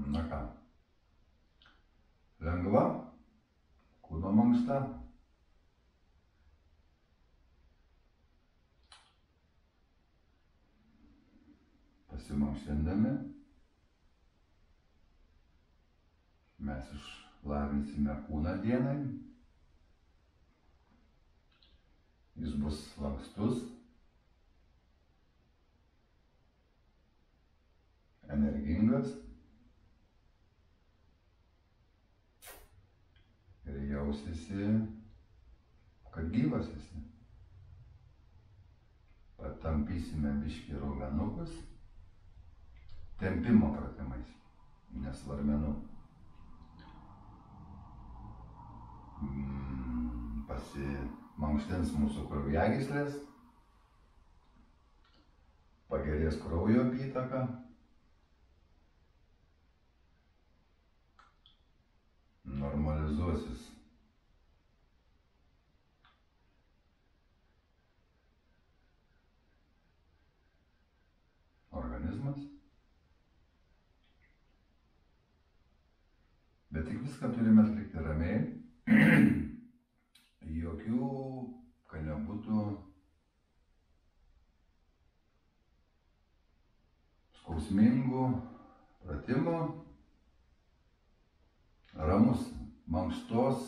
Na ką, lengva, kūno mankšta. Pasimankštindami mes išlavinsime kūną dienai. Jis bus lankstus, energingas ir jausysi, kad gyvas esi. Patampysime biškį raumenukus tempimo pratimais, ne svarmenų. Pasimankštins mūsų kraujagyslės, pagerės kraujo apytaka, normalizuosis organizmas, bet tik viską turime atlikti ramiai, jokių, kad nebūtų skausmingų pratimų, ramus mankštos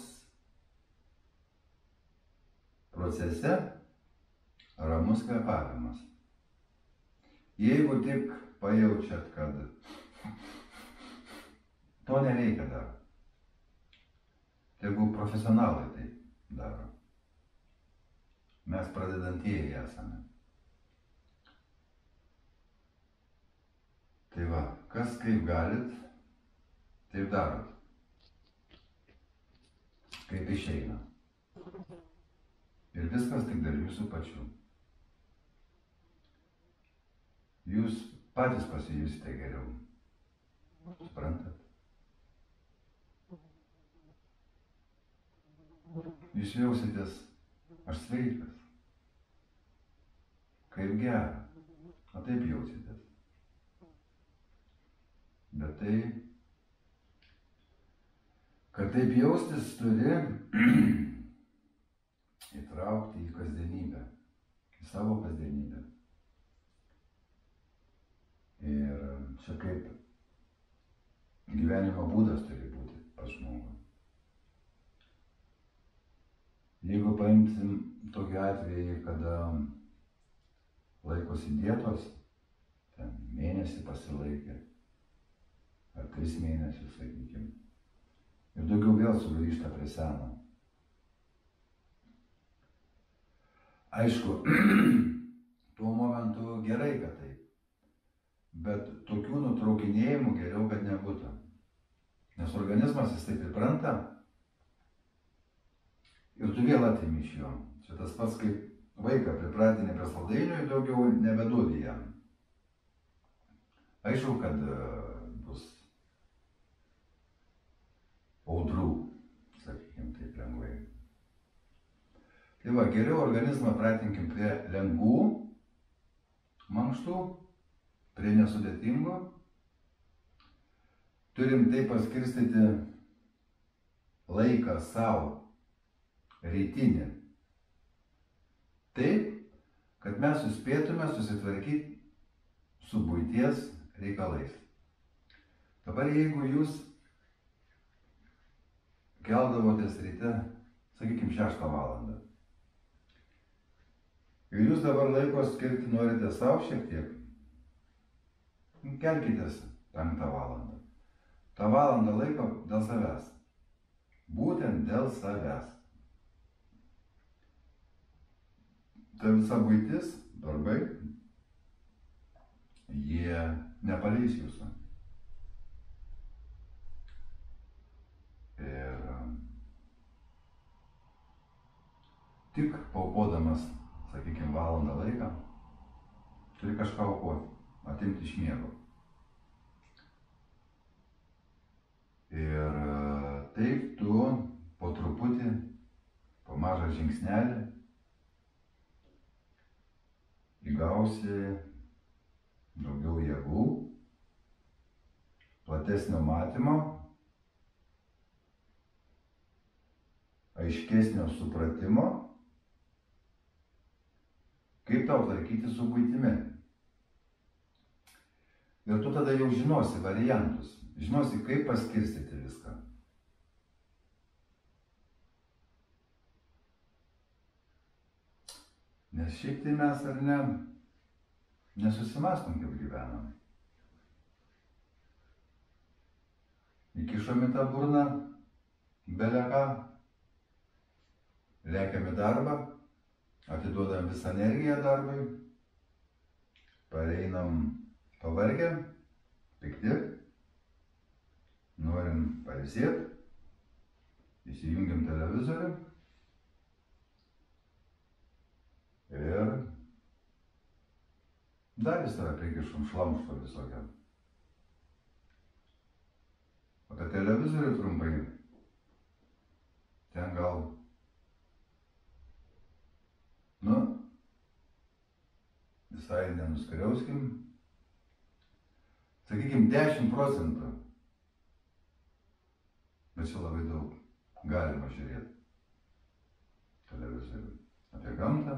procese, ramus kvėpavimas. Jeigu tik pajaučiat, kad to nereikia dar, tegu profesionalai tai daro. Mes pradedantieji esame. Tai va, kas kaip galit, taip darot. Kaip išeina. Ir viskas tik dėl jūsų pačių. Jūs patys pasijusite geriau. Suprantat? Jūs jausitės, aš sveikas. Kaip gera. O taip jausitės. Bet tai, kad taip jaustis turi įtraukti į kasdienybę, į savo kasdienybę. Ir čia kaip gyvenimo būdas turi būti pas žmogų. Jeigu paimsim tokį atvejį, kada laikosi dietos, ten mėnesį pasilaikė, ar 3 mėnesius, sakykim, ir daugiau vėl sugrįžta prie seno. Aišku, tuo momentu gerai, kad taip, bet tokių nutraukinėjimų geriau, kad nebūtų. Nes organizmas jis taip įpranta ir tu vėl atimi iš jo. Čia tas pats, kaip vaiką pripratinė prie saldainių ir daugiau nebeduodi jam. Aišku, kad bus audrų, sakykim, taip lengvai. Tai va, geriau organizmą pratinkim prie lengvų mankštų, prie nesudėtingų. Turim taip paskirstyti laiką savo rytinį. Taip, kad mes suspėtume susitvarkyti su buities reikalais. Dabar jeigu jūs keldavotės ryte, sakykim, 6 valandą, ir jūs dabar laiko skirti norite savo šiek tiek, kelkitės 5 valandą. Ta valanda laiko dėl savęs. Būtent dėl savęs. Ta visa buitis, darbai, jie nepaleis jūsų. Ir tik paukodamas, sakykime, valandą laiką, turi kažką aukoti, atimti iš miego. Ir taip tu po truputį, po mažą žingsnelį įgausi daugiau jėgų, platesnio matymo, aiškesnio supratimo, kaip tau tvarkyti su buitimi. Ir tu tada jau žinosi variantus, žinosi, kaip paskirstyti viską. Nes šiaip tai mes ar ne, nesusimastom, kaip gyvenam. Įkišom į tą burną, beleką, lekiam į darbą, atiduodam visą energiją darbui, pareinam pavargę, pikti, norim pailsėti, įsijungiam televizorių ir dar į save prikišam šlamšto visokią. Apie televizorių trumpai, ten gal, visai nenuskriauskim, sakykim 10%, bet čia labai daug galima žiūrėti televizorių. Apie gamtą,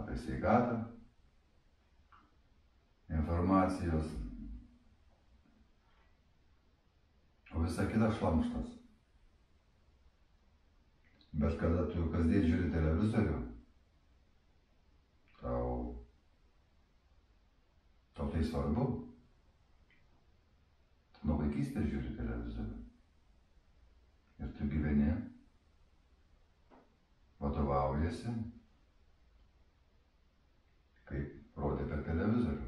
apie sveikatą, informacijos, o visa kita šlamštas. Bet kada tu kasdien žiūri televizorių, tau tai svarbu. Tu nuo vaikystės žiūri televizorių. Ir tu gyveni, vadovaujasi, kaip rodė per televizorių.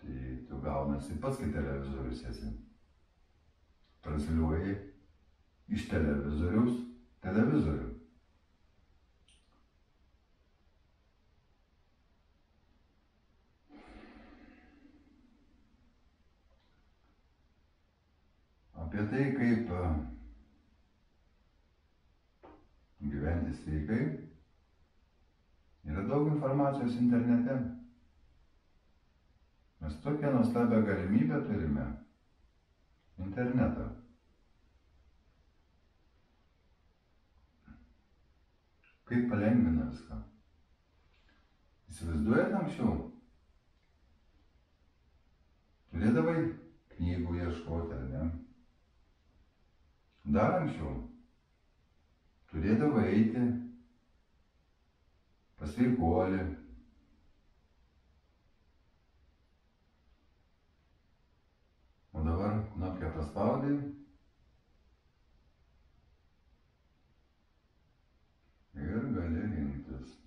Tai tu gaunasi pats, kai televizorius esi. Transliuoji iš televizoriaus televizorių. Apie tai, kaip gyventi sveikai, yra daug informacijos internete. Mes tokią nuostabią galimybę turime – internetą. Kaip palengvina viską. Įsivaizduojat anksčiau? Turėdavai knygų ieškoti, ar ne? Dar anksčiau turėdavai eiti pas sveikuolį. O dabar knopkę paspaudai ir gali rinktis.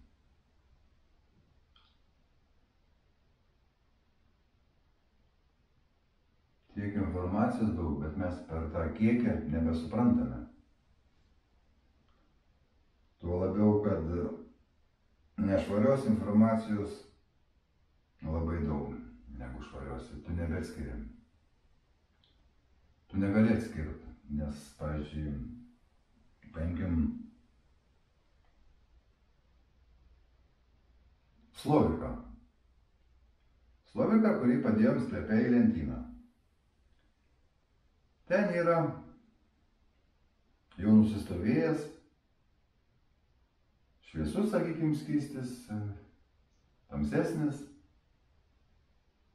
Tiek informacijos daug, bet mes per tą kiekį nebesuprantame. Tuo labiau, kad nešvarios informacijos labai daug negu švarios. Tu nebeatskiri. Tu negali atskirti, nes, pavyzdžiui, paimkim sloviką. Sloviką, kurį padėjom sklepe į lentyną. Ten yra jau nusistovėjęs, šviesus, sakykim, skystis, tamsesnis,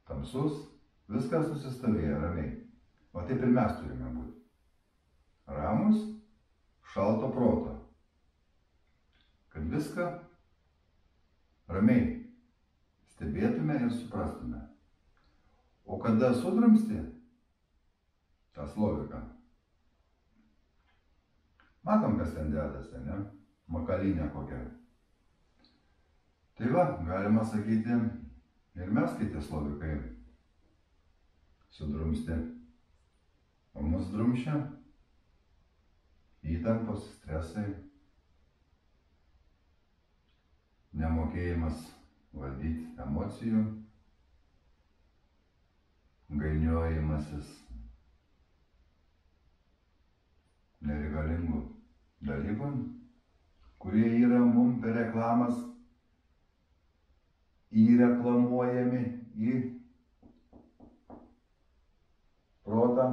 tamsus, viskas nusistovėję ramiai. O taip ir mes turime būti. Ramus, šalto proto. Kad viską ramiai stebėtume ir suprastume. O kada sudrumsti tą sloviką, matom, kas ten dedasi, ne? Makalinė kokia. Tai va, galima sakyti, ir mes kai tie slovikai sudrumsti. O mus drumšia įtampos, stresai, nemokėjimas valdyti emocijų, gainiojimasis nereikalingų dalykų, kurie yra mums per reklamas įreklamuojami į protą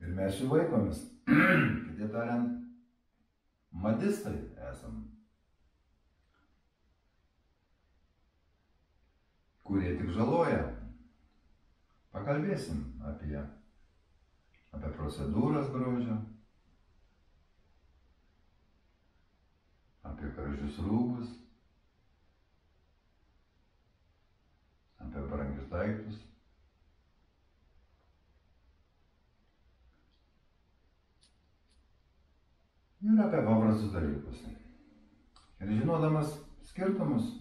ir mes jų vaikomis. Kitaip tariant, madistai esam, kurie tik žaloja. Pakalbėsim apie procedūras grožio, apie gražius rūbus, apie brangius daiktus. Ir apie paprastus dalykus. Ir žinodamas skirtumus,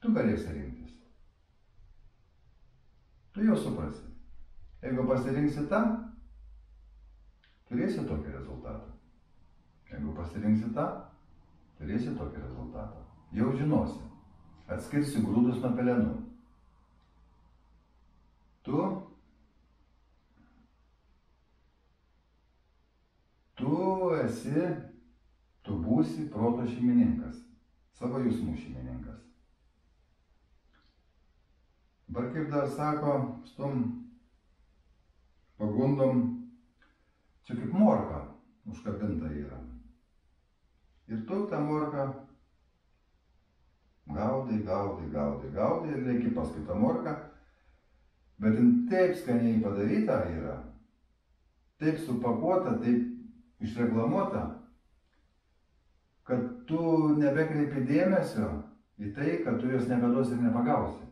tu galėsi rinktis. Tu jau suprasi. Jeigu pasirinksi tą, turėsi tokį rezultatą. Jeigu pasirinksi tą, turėsi tokį rezultatą. Jau žinosi. Atskirsi grūdus nuo pelenų. Tu būsi proto šeimininkas, savo jausmų šeimininkas. Dabar kaip dar sako, su tom pagundom, čia kaip morka užkabinta yra. Ir tu tą morką gaudai ir leki paskui tą morką, bet jin taip skaniai padaryta yra, taip supakuota, taip išreklamuota, kad tu nebekreipi dėmesio į tai, kad tu jos nebeduosi ir nepagausi.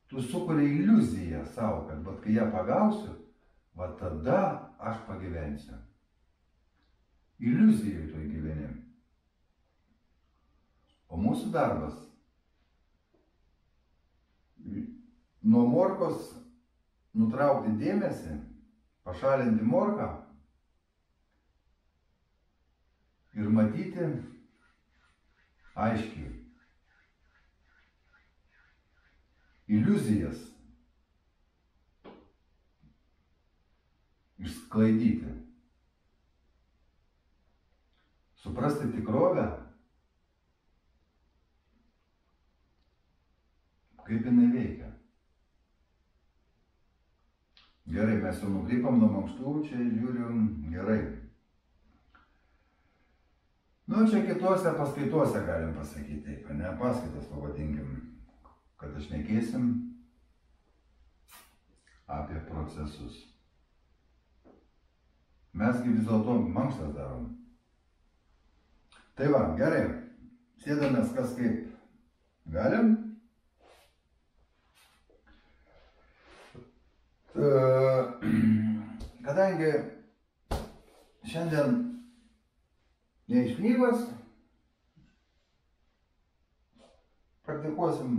Tu sukuri iliuziją savo, kad kai ją pagausiu, va tada aš pagyvensiu. Iliuzijai tu gyveni. O mūsų darbas nuo morkos nutraukti dėmesį, pašalinti morką ir matyti aiškiai. Iliuzijas išsklaidyti. Suprasti tikrovę, kaip jinai veikia. Gerai, mes jau nukrypam nuo mankštų, čia žiūrim gerai. Nu, čia kitose paskaitose galim pasakyti taip, ne? Paskaitas pavadinkim, kad šnekėsim apie procesus. Mesgi vis dėlto mankštas darom. Tai va, gerai, sėdamės kas kaip galim. Kadangi šiandien ne iš knygos, praktikuosim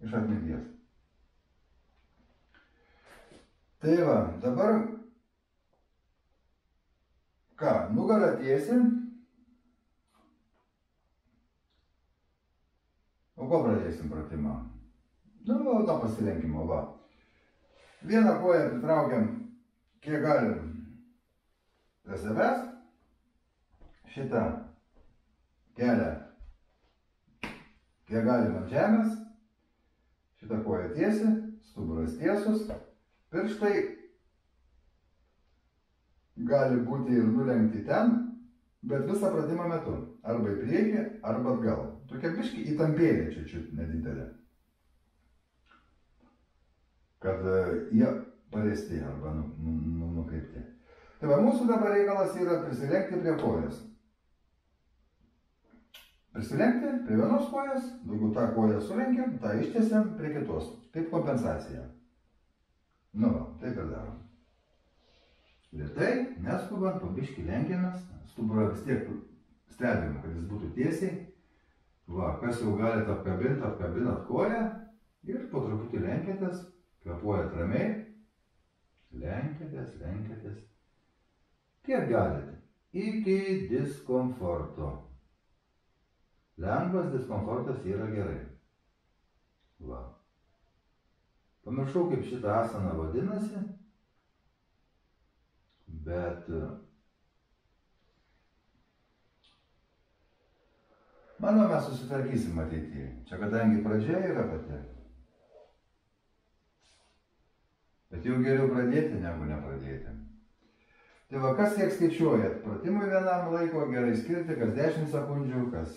iš atminties. Tai va, dabar ką, nugarą tiesi, o ko pradėsim pratimą? Nuo pasilenkimo, va. Vieną koją pritraukiam, kiek galim prie savęs, šitą kelią, kiek galim ant žemės, šitą koją tiesi, stuburas tiesus, pirštai gali būti ir nulenkti ten, bet visą pratimą metu, arba į priekį, arba atgal. Tokia biškį įtampėlė čia nedidelė. Kad jie paliesti arba nukreipti. Tai va, mūsų dabar reikalas yra prisilenkti prie kojas. Prisilenkti prie vienos kojas, jeigu tą koją sulenkiam, tą ištiesiam prie kitos, kaip kompensacija. Nu va, taip ir darom. Lėtai, neskubant, po biškį lenkiamės, stuburą vis tiek stebim, kad jis būtų tiesiai. Va, kas jau galite apkabinat koją ir po truputį lenkėtės. Kvėpuojat ramiai, lenkėtės, kiek galite, iki diskomforto. Lengvas diskomfortas yra gerai. Va. Pamiršau, kaip šitą asaną vadinasi, bet Manau, mes susitvarkysim ateityje. Čia kadangi pradžia yra pati. Bet jau geriau pradėti, negu nepradėti. Tai va, kas kiek skaičiuojat? Pratimui vienam laiko gerai skirti, kas 10 sekundžių, kas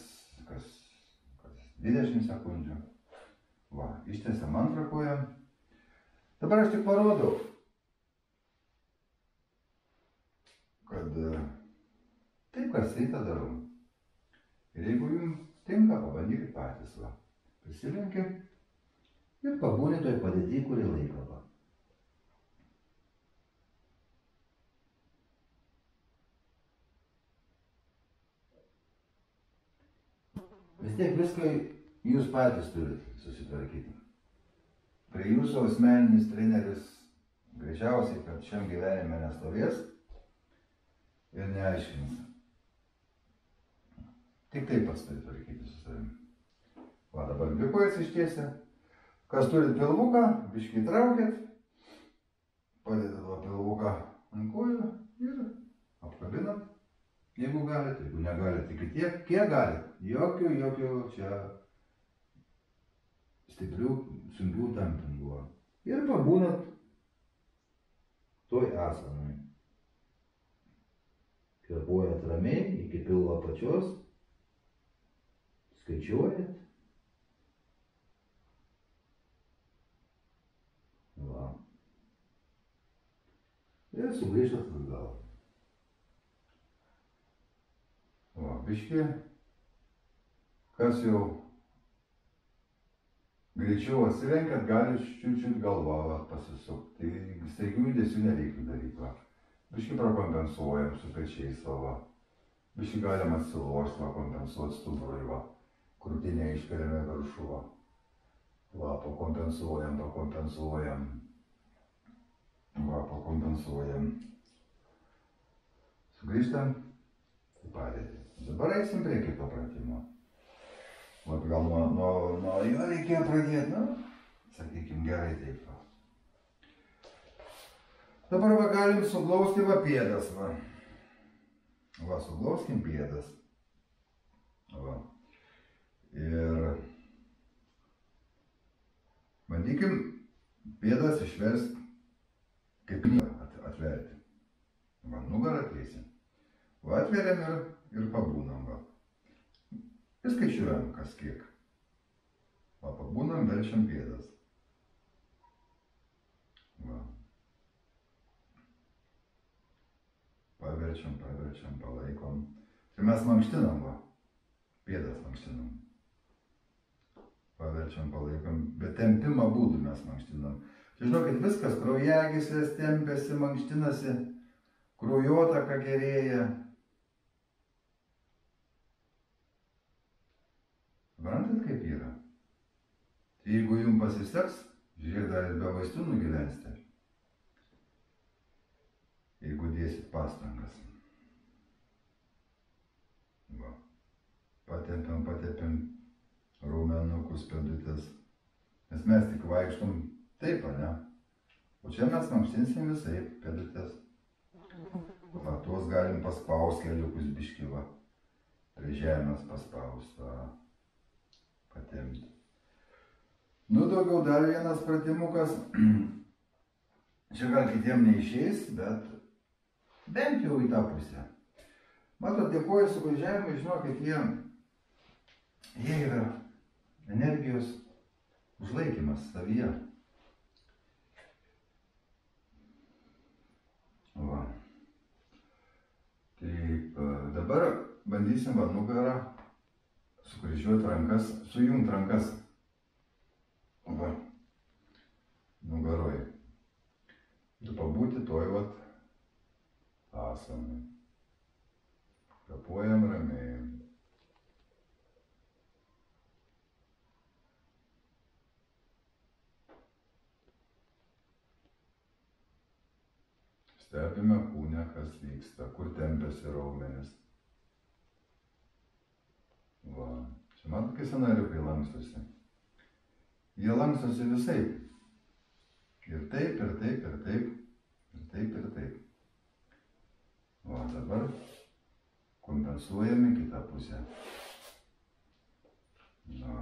20 sekundžių. Va, ištiesiam antrą koją. Dabar aš tik parodau, kad taip kas rytą darau. Ir jeigu jums tinka, pabandykit patys, va. Prisilenkit ir pabūnit toj padėty kurį laiką, va. Vis tiek viską jūs patys turit susitvarkyti. Prie jūsų asmeninis treneris greičiausiai, kad šiam gyvenime nestovės ir neaiškins. Tik taip pats turi tvarkyti su savimi. Va, dabar dvi kojas ištiesia. Kas turit pilvuką, biškį traukėt, padėtat va pilvuką ant kojų ir apkabinat. Jeigu galit, jeigu negalit, tik tiek, kiek galit. Jokių čia stiprių, sunkių tampingų. Ir pabūnat toj asanui. Kvėpuojat ramiai iki pilvo apačios. Skaičiuojat. Va. Ir sugrįžtat atgal. Va, biškį. Kas jau greičiau atsilenkiat, gali čiut galvą pasisukti. Tai staigių judesių nereikia daryti. Va. Biškį prakompensuojam su pečiais savo. Biškį galim atsilošti, va, kompensuoti stuburui, va. Krūtinę iškeliame viršų, va. Va, pakompensuojam. Va, pakompensuojam. Sugrįžtam į padėtį. Dabar eisim prie kito pratimo. Vat gal nuo jo reikėjo pradėti, nu, sakykim, gerai taip. Va. Dabar va galim suglausti va pėdas, va. Va, suglauskim pėdas. Va. Ir bandykim pėdas išversti kaip atverti. Va, nugarą tiesim. Va, atveriam ir pabūnam, va. Ir skaičiuojam kas kiek. Va, pabūnam, verčiam pėdas. Va. Paverčiam, palaikom. Tai mes mankštinam, va. Pėdas mankštinam. Paverčiam, palaikom. Bet tempimą būdų mes mankštinam. Tai žinokit, viskas, kraujagyslės tempiasi, mankštinasi, kraujotaka gerėja. Suprantat, kaip yra? Tai jeigu jums pasiseks, žiūrėk, dar ir be vaistų nugyvensite. Jeigu dėsit pastangas. Va. Patepiam raumenukus, pėdutės. Nes mes tik vaikštom taip, ne? O čia mes mankštinsim visai pėdutės. Va, tuos galim paspaust keliukus biškį, va. Prie žemės paspaust, va. Patempti. Nu, daugiau dar vienas pratimukas. Čia gal kitiem neišeis, bet bent jau į tą pusę. Matot, dėkoju suvažiavimui, žinokit, jie yra energijos užlaikymas savyje. Va. Taip, dabar bandysim va nugarą sukryžiuoti rankas, sujungt rankas. Va. Nugaroj. Ir pabūti toj vat asanai. Kvėpuojam ramiai. Stebime kūne, kas vyksta, kur tempiasi raumenis. Va. Čia matot, kai scenariukai lankstosi. Jie lankstosi visaip. Ir taip, ir taip, ir taip. Ir taip, ir taip. Va, dabar kompensuojame kitą pusę. Nu,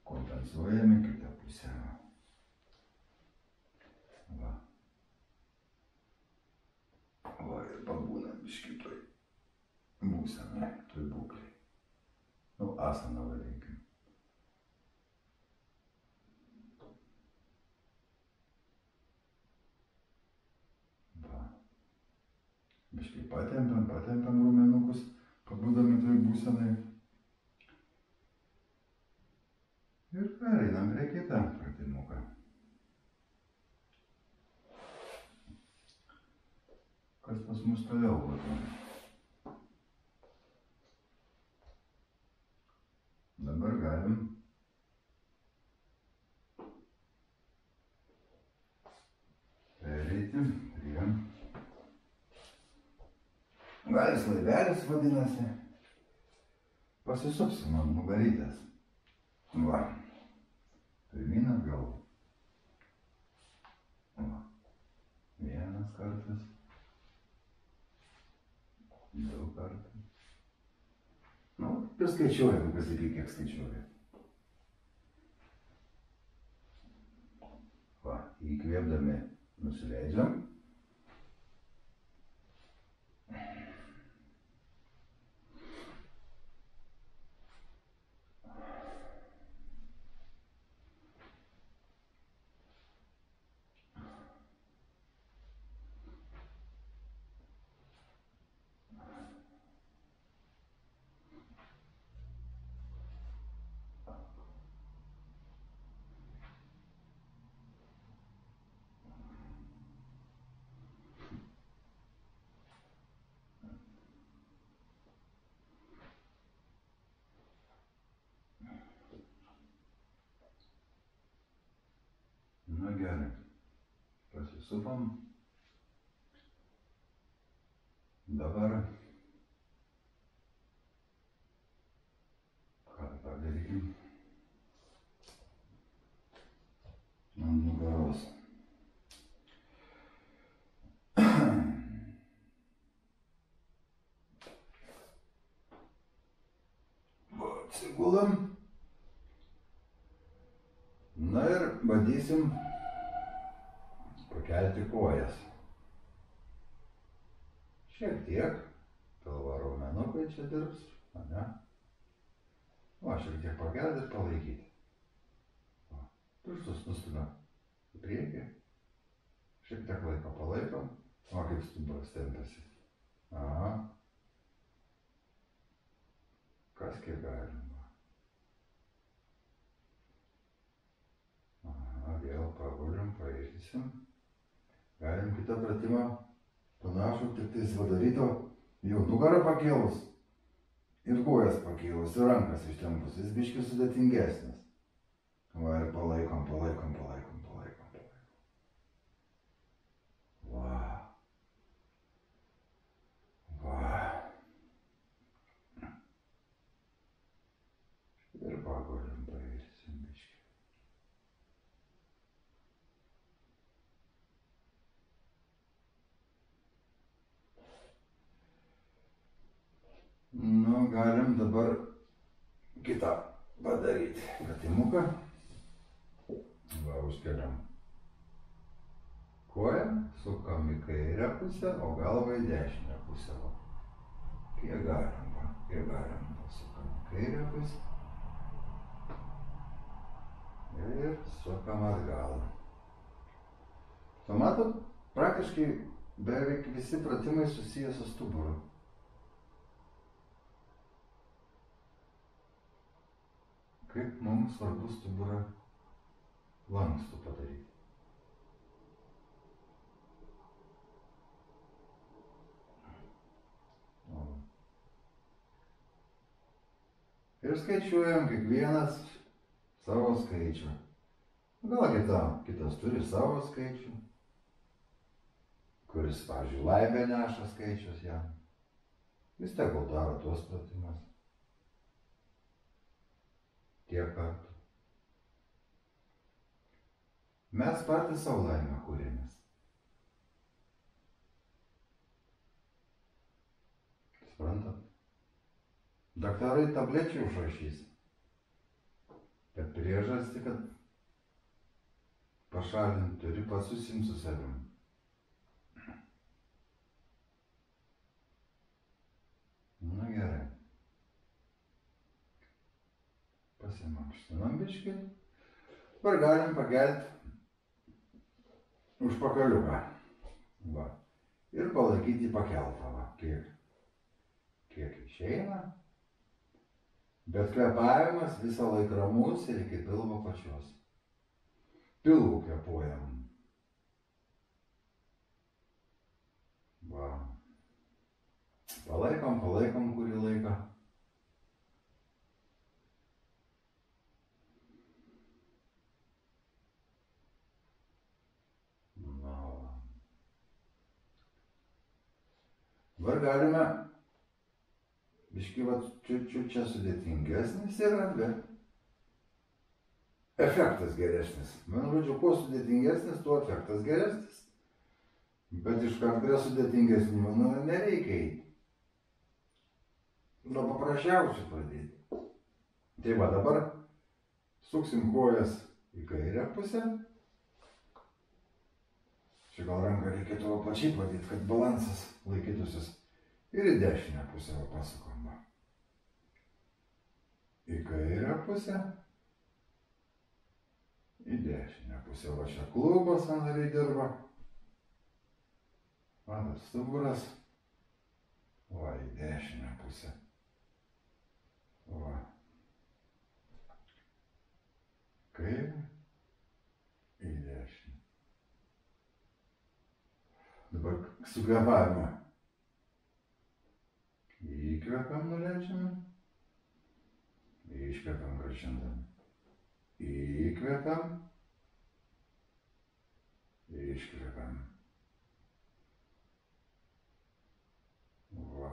kompensuojame kitą pusę. Va. Va ir pabūnam biškitoj būsenai, toj būklei. Nu, asaną vadinkim. Va. Biškai patempiam raumenukus, pabūdami toj būsenai. Ir pereinam prie kitą pratimuką. Kas pas mus toliau būtų? Dabar galim pereiti prie galis laivelis vadinasi. Pasisupsim ant nugarytės. Va. Pirmyn atgal. Va. Vienas kartas. 2 kartų. Nu, ir skaičiuojam, kas iki kiek skaičiuoja. Va, įkvėpdami nusileidžiam. Na gerai, pasisupam. Dabar ką padarykim? Ant nugaros. Atsigulam. Na ir bandysim pakelti kojas. Šiek tiek. Pilvo raumenukai čia dirbs, ane? O, šiek tiek pakelti ir palaikyti. Pirštus nustumia į priekį. Šiek tiek laiko palaikom. O, kaip stuburas tempiasi. Aha. Kas kiek galima. Vėl pagulim, pailsim. Galim kitą pratimą panašų, tik tais padaryto jau nugarą pakėlus ir kojas pakėlus ir rankas ištempus. Jis biškį sudėtingesnis. Va ir palaikom. Va. Ir pagulim, pailsim biškį. Nu, galim dabar kitą padaryti pratimuką. Va, užkeliam koją, sukam į kairę pusę, o galvą į dešinę pusę. Va. Kiek galim, sukam į kairę pusę. Ir sukam atgal. Matot, praktiškai beveik visi pratimai susiję su stuburu. Kaip mums svarbu stuburą lankstų padaryti. Ir skaičiuojam kiekvienas savo skaičių. Gal kitas turi savo skaičių, kuris, pavyzdžiui, laimę neša skaičius jam. Vis tegul daro tuos pratimus. Tiek kartų. Mes patys savo laimę kūrėmės. Suprantat? daktarai tablečių užrašys. Bet priežastį, kad pašalinti turi pats susiimti su savim. Na gerai. Pasimankštinam biškį. Dabar galim pakelti užpakaliuką. Va. Ir palaikyti pakeltą. Va. Kiek išeina. Bet kvėpavimas visą laiką ramus ir iki pilvo pačios. Pilvų kvėpuojam. Va. Palaikom kurį laiką. Dabar galime, biškį čiut čia sudėtingesnis yra, bet efektas geresnis. Man žodžiu, kuo sudėtingesnis, tuo efektas geresnis. Bet iš karto prie sudėtingesnių nereikia eiti. Nuo paprasčiausių pradėti. Tai va, dabar suksim kojas į kairę pusę. Čia gal ranką reikėtų plačiai padėti, kad balansas laikytųsis. Ir į dešinę pusę pasukom. Į kairę pusę. Į dešinę pusę. Va čia klubas sąnariai dirba. Matot, stuburas. Va, į dešinę pusę. Va. Kairę. Į dešinę. Dabar su kvėpavimu. Įkvepiam nuleidžiame. Iškvepiam grąžindami. Įkvepiam. Iškvepiam. Va.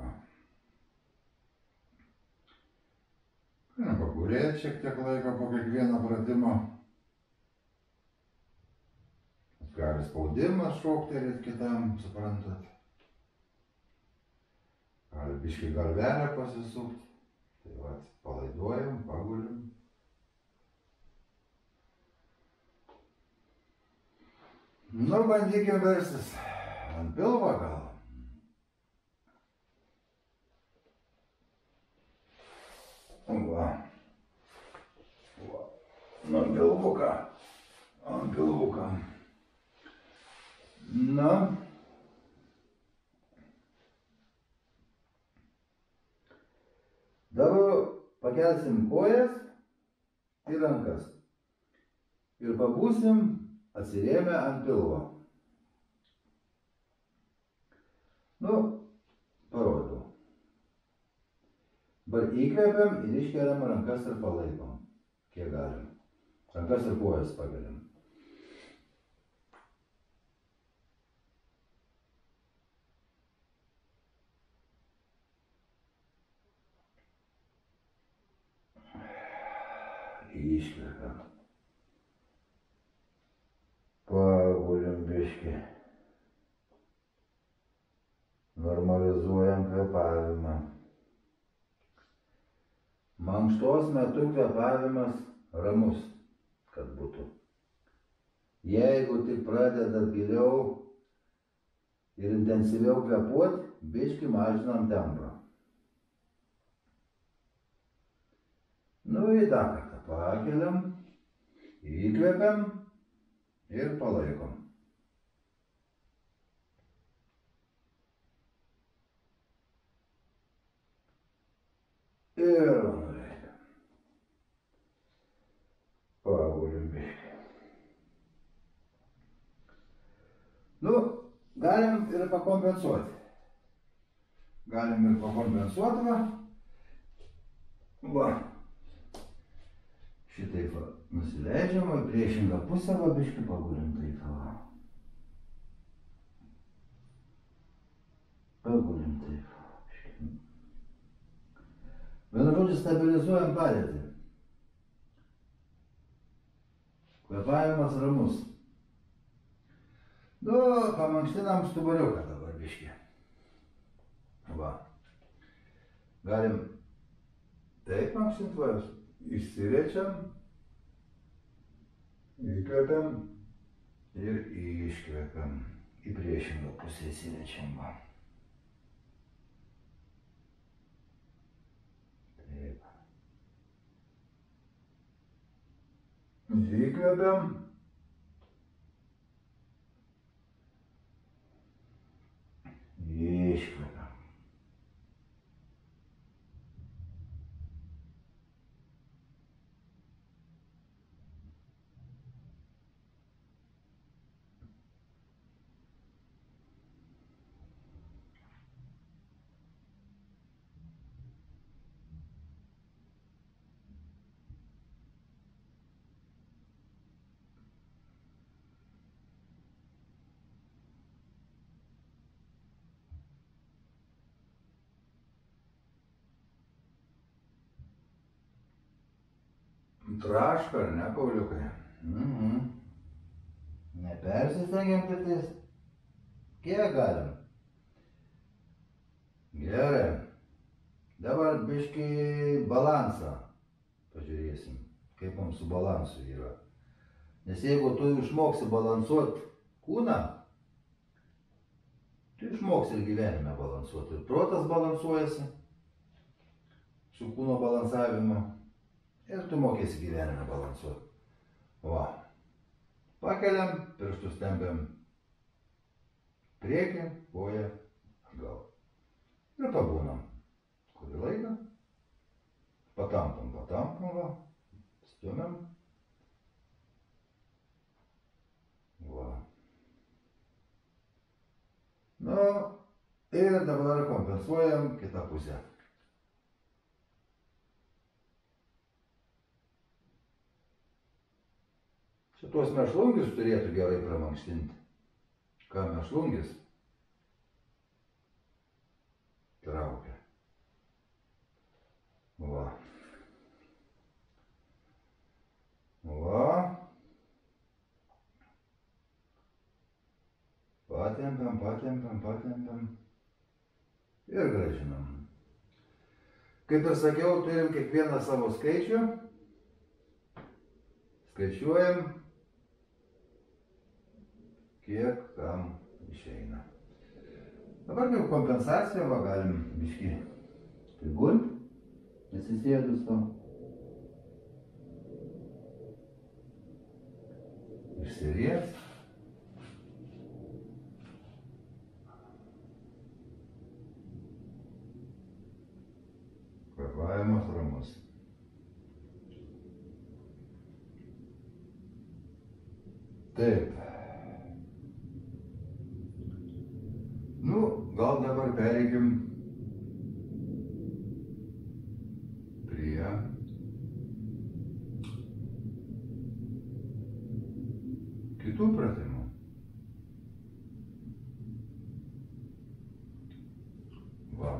Galim pagulėti šiek tiek laiko po kiekvieno pratimo. Gali spaudimas šoktelėti kitam, suprantat. Gali biškį galvelę pasisukti. Tai va, palaiduojam, pagulim. Nu, bandykim verstis ant pilvo gal. Va. Va. Ant pilvuką. Ant pilvuką. Na. Dabar pakelsim kojas ir rankas. Ir pabūsim atsirėmę ant pilvo. Nu, parodau. Dabar įkvepiam ir iškeliam rankas ir palaikom. Kiek galim. Rankas ir kojas pakeliam. Iškvepiam. Pagulim biškį. Normalizuojam kvėpavimą. Mankštos metu kvėpavimas ramus, kad būtų. Jeigu tik pradedat giliau ir intensyviau kvėpuot, biškį mažinam tempą. Nu, į tą kartą pakeliam, įkvepiam ir palaikom. Ir nuleidžiam. Pagulim biškį. Nu, galim ir pakompensuoti. Galim ir pakompensuoti, va. Va. Šitaip va, nusileidžiam, į priešingą pusę va biškį pagulim taip va. Pagulim taip va. Vienu žodžiu stabilizuojam padėtį. Kvėpavimas ramus. Nu, pamankštinam stuburiuką dabar biškį. Va. Galim Taip mankštint, va, išsirečiam, įkvepiam ir iškvepiam. Į priešingą pusę įsirečiam. Va. Taip. Įkvepiam. Iškvepiam. Traška, ar ne, Pauliukai? Nepersistengiam patys. Kiek galim? Gerai. Dabar biškį balansą pažiūrėsim, kaip mums su balansu yra. Nes jeigu tu išmoksi balansuoti kūną, tu išmoksi ir gyvenime balansuoti. Ir protas balansuojasi su kūno balansavimu. Ir tu mokėsi gyvenime balansuoti. Va. Pakeliam, pirštus tempiam priekį, koją, atgal. Ir pabūnam. Kurį laiką. Patampam, va. Stumiam. Va. Nu, ir dabar kompensuojam kitą pusę. Šitos mėšlungis turėtų gerai pramankštinti. Ką mėšlungis? Traukia. Va. Va. Patempiam. Ir grąžinam. Kaip ir sakiau, turim kiekvieną savo skaičių. Skaičiuojam, kiek kam išeina. Dabar kaip kompensaciją va, galim biškį prigult, atsisėdus to. Išsiriest. Kvėpavimas ramus. Taip. Nu, gal dabar pereikim prie kitų pratimų. Va.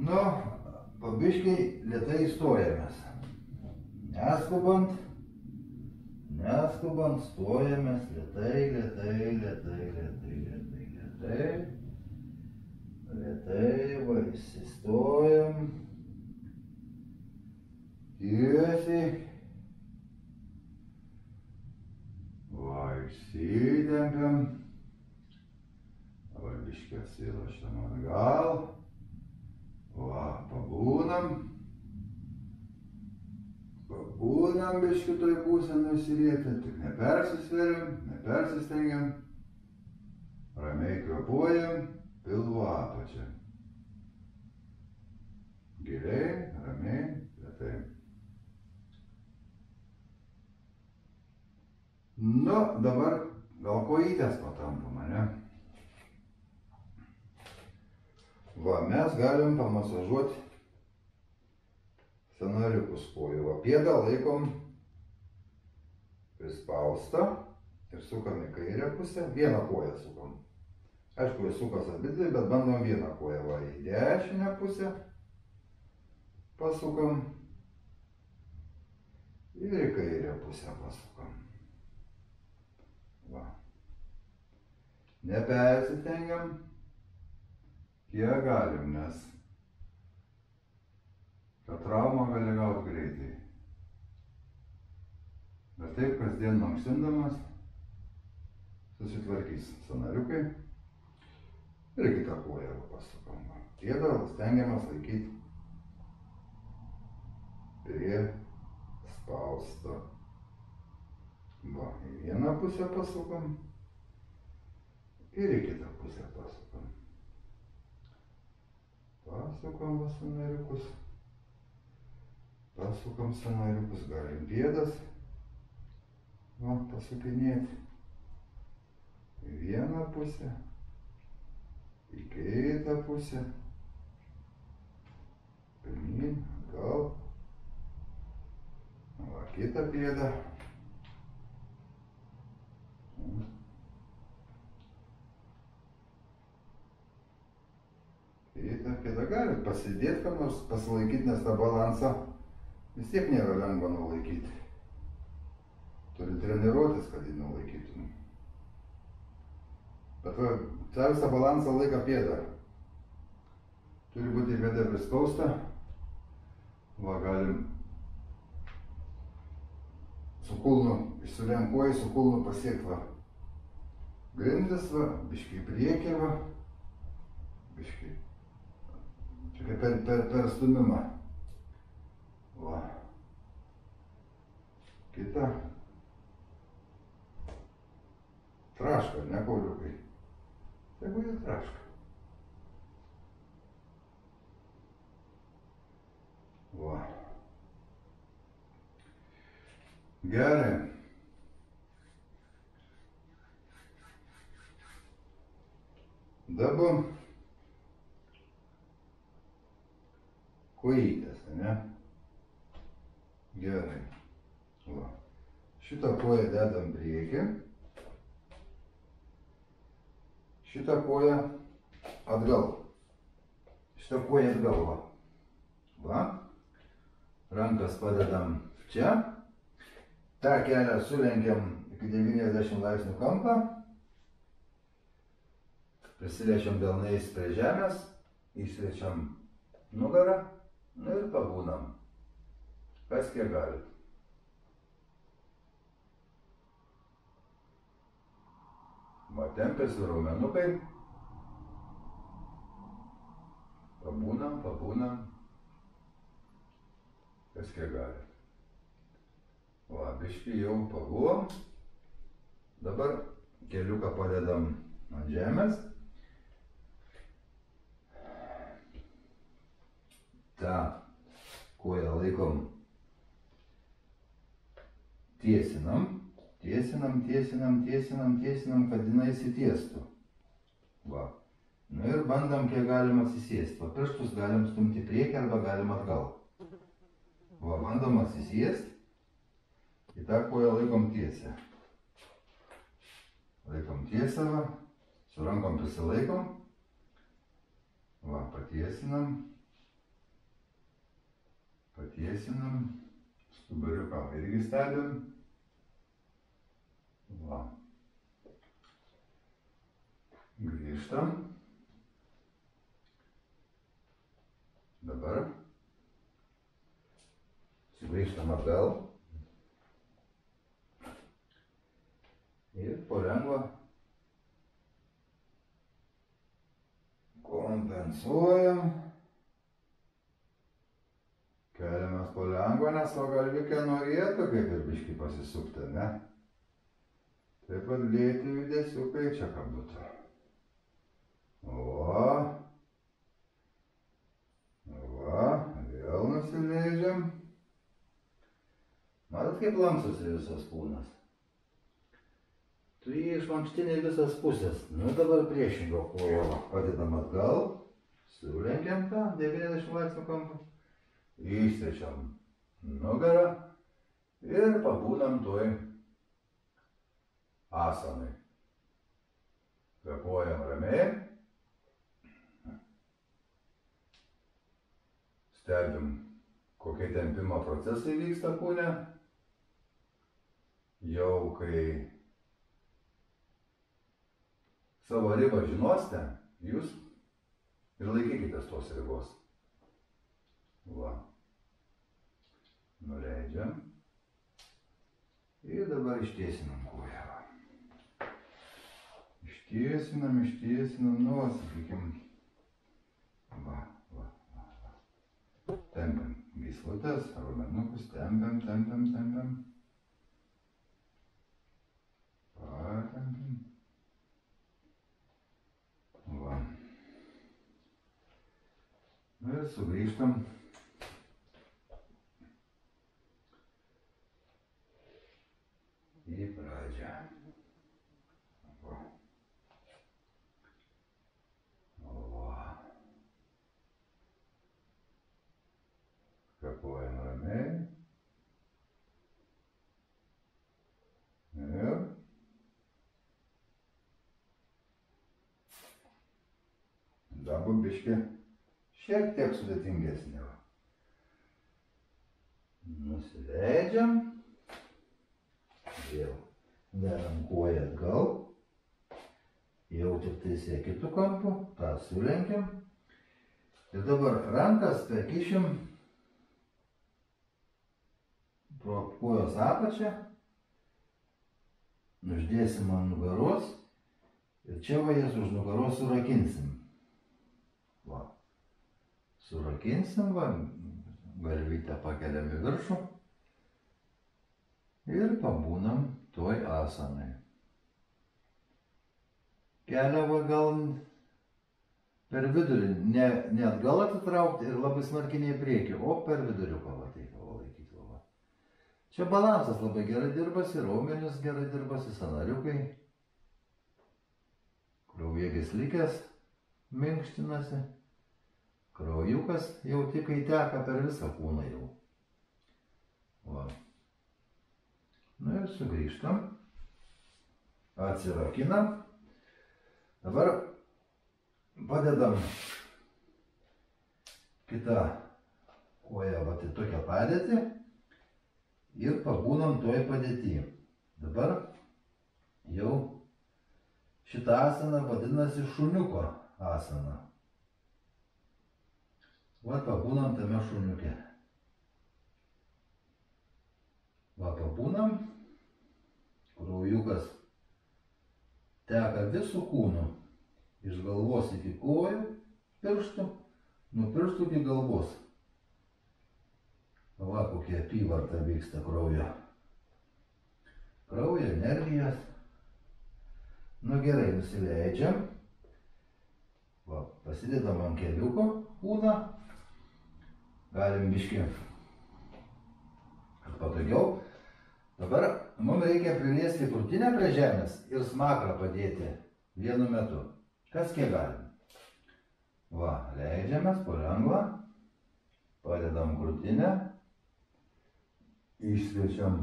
Nu, pabiškiai lėtai stojamės. Neskubant, stojamės lėtai. Lėtai, va, įsistojam. Tiesiai. Va, išsitempiam. Dabar biškį atsilošiam atgal. Va, pabūnam. Pabūnam biškį toj būsenoj įsirietę, tik nepersistengiam. Ramiai kvėpuojam, pilvo apačią. Giliai, ramiai, lėtai. Nu, dabar gal kojytės patampam, ne? Va, mes galim pamasažuoti sąnariukus kojų. Va, pėdą laikom prispaustą ir sukam į kairę pusę. Vieną koją sukam. Aišku, jis sukas abidvi, bet bandom vieną koją. Va, į dešinę pusę pasukam ir į kairę pusę pasukam. Va. Nepersitengiam, kiek galim, nes kad traumą gali gauti greitai. Bet taip kasdien mankštindamas susitvarkys sąnariukai ir kitą koją pasukam. Pėdą stengiamas laikyti prie spausto. Va, į vieną pusę pasukam ir į kitą pusę pasukam. Pasukam va sąnariukus. Pasukam sąnariukus, galim pėdas va, pasukinėti į vieną pusę, į kitą pusę, pirmyn, atgal, va, kitą pėdą. Kitą pėdą galit pasidėti, kad nors pasilaikyti, nes tą balansą vis tiek nėra lengva nulaikyti. Turi treniruotis, kad jį nulaikytum. Bet va, tą visą balansą laika pėda. Turi būti pėda prispausta. Va, galim su kulnu, išsilenkuoji su kulnu pasiekti va. Grindis va, biškį į priekį va. Biškį. Čia kaip per stumimą. Va. Kita. Traška, ne kauliukai. Tegu jie traška. Va. Gerai. Dabar kojytės, ne? Gerai. Va. Šitą koją dedam priekį. Šitą koją atgal. Šitą koją atgal, va. Va. Rankas padedam čia. tą kelią sulenkiam iki 90 laipsnių kampą, prisiliečiam delnais prie žemės, išsiečiam nugarą, nu ir pabūnam, kas kiek galit. Tempėsi raumenukai, pabūnam, kas kiek galit. Va, biškį jau pabuvom. Dabar keliuką padedam ant žemės. Ta koją laikom, tiesinam, kad jinai įsitiestų. Va. Nu ir bandam kiek galim atsisėsti. Va, pirštus galim stumti priekį arba galim atgal. Va, bandom atsisėsti. Į tą koją laikom tiesę. Laikom tiesę, va. Su rankom prisilaikom. Va, patiesinam. Stuburiuką irgi stebim. Va. Grįžtam. Dabar sugrįžtam atgal. Ir po lengva kompensuojam. Keliamės po lengva, nes pagalvikė norėtų kaip ir biškį pasisukti, ne? Taip pat lėti judesiukai čia ką būtų. Va, vėl nusileidžiam. Matot, kaip lankstosi visas kūnas. Tu jį išmankštinė visas pusės. Nu dabar priešingo kojo padedam atgal. Sulenkiam tą 90 laipsnių kampą. Išsiečiam nugarą ir pabūnam toj asanai. Kvėpuojam ramiai. Stebim, kokie tempimo procesai vyksta kūne. Jau kai savo ribą žinosite, jūs ir laikykitės tos ribos. Va. nuleidžiam. Ir dabar ištiesinam koją. Ištiesinam, nu, sakykim, tempiam gyslutes, raumenukus, tempiam. Patempiam. Va. Ir sugrįžtam į pradžią. Kvėpuojam ramiai. Ir dabar biškį šiek tiek sudėtingesnė. Nusileidžiam. Vėl dedam koją atgal. Jau tik tai kitų kampų. Tą sulenkiam. Ir dabar rankas kišim pro kojos apačią. Uždėsim ant nugaros. Ir čia va jas už nugaros surakinsim. Va. Surakinsim, va. Galvytę pakeliam į viršų. Ir pabūnam toj asanai. Kelią va gal per vidurį, ne atgal atitraukti ir labai smarkiai ne į priekį, o per viduriuką va taip va laikyti. Va. Čia balansas labai gerai dirbasi, raumenys gerai dirbasi, sąnariukai. Kraujagyslikės minkštinasi. Kraujukas jau tik kai teka per visą kūną jau. Va. Nu ir sugrįžtam. Atsirakinam. Dabar padedam kitą koją va į tokią padėtį ir pabūnam toj padėtį. Dabar jau šitą asaną vadinasi šuniuko asana. Va pabūnam tame šuniuke. Va pabūnam, kraujukas teka visų kūnų, iš galvos iki kojų, pirštų, nuo pirštų iki galvos. Va kokia apyvarta vyksta kraujo. Kraujo, energijos. Nu gerai, nusileidžiam. Va, pasidedam ant keliuko kūną. Galim biškį, kad patogiau. Dabar mums reikia priliesti krūtinę prie žemės ir smakrą padėti vienu metu. Kas kiek galim. Va, leidžiamės po lengvą. Padedam krūtinę. Išsklečiam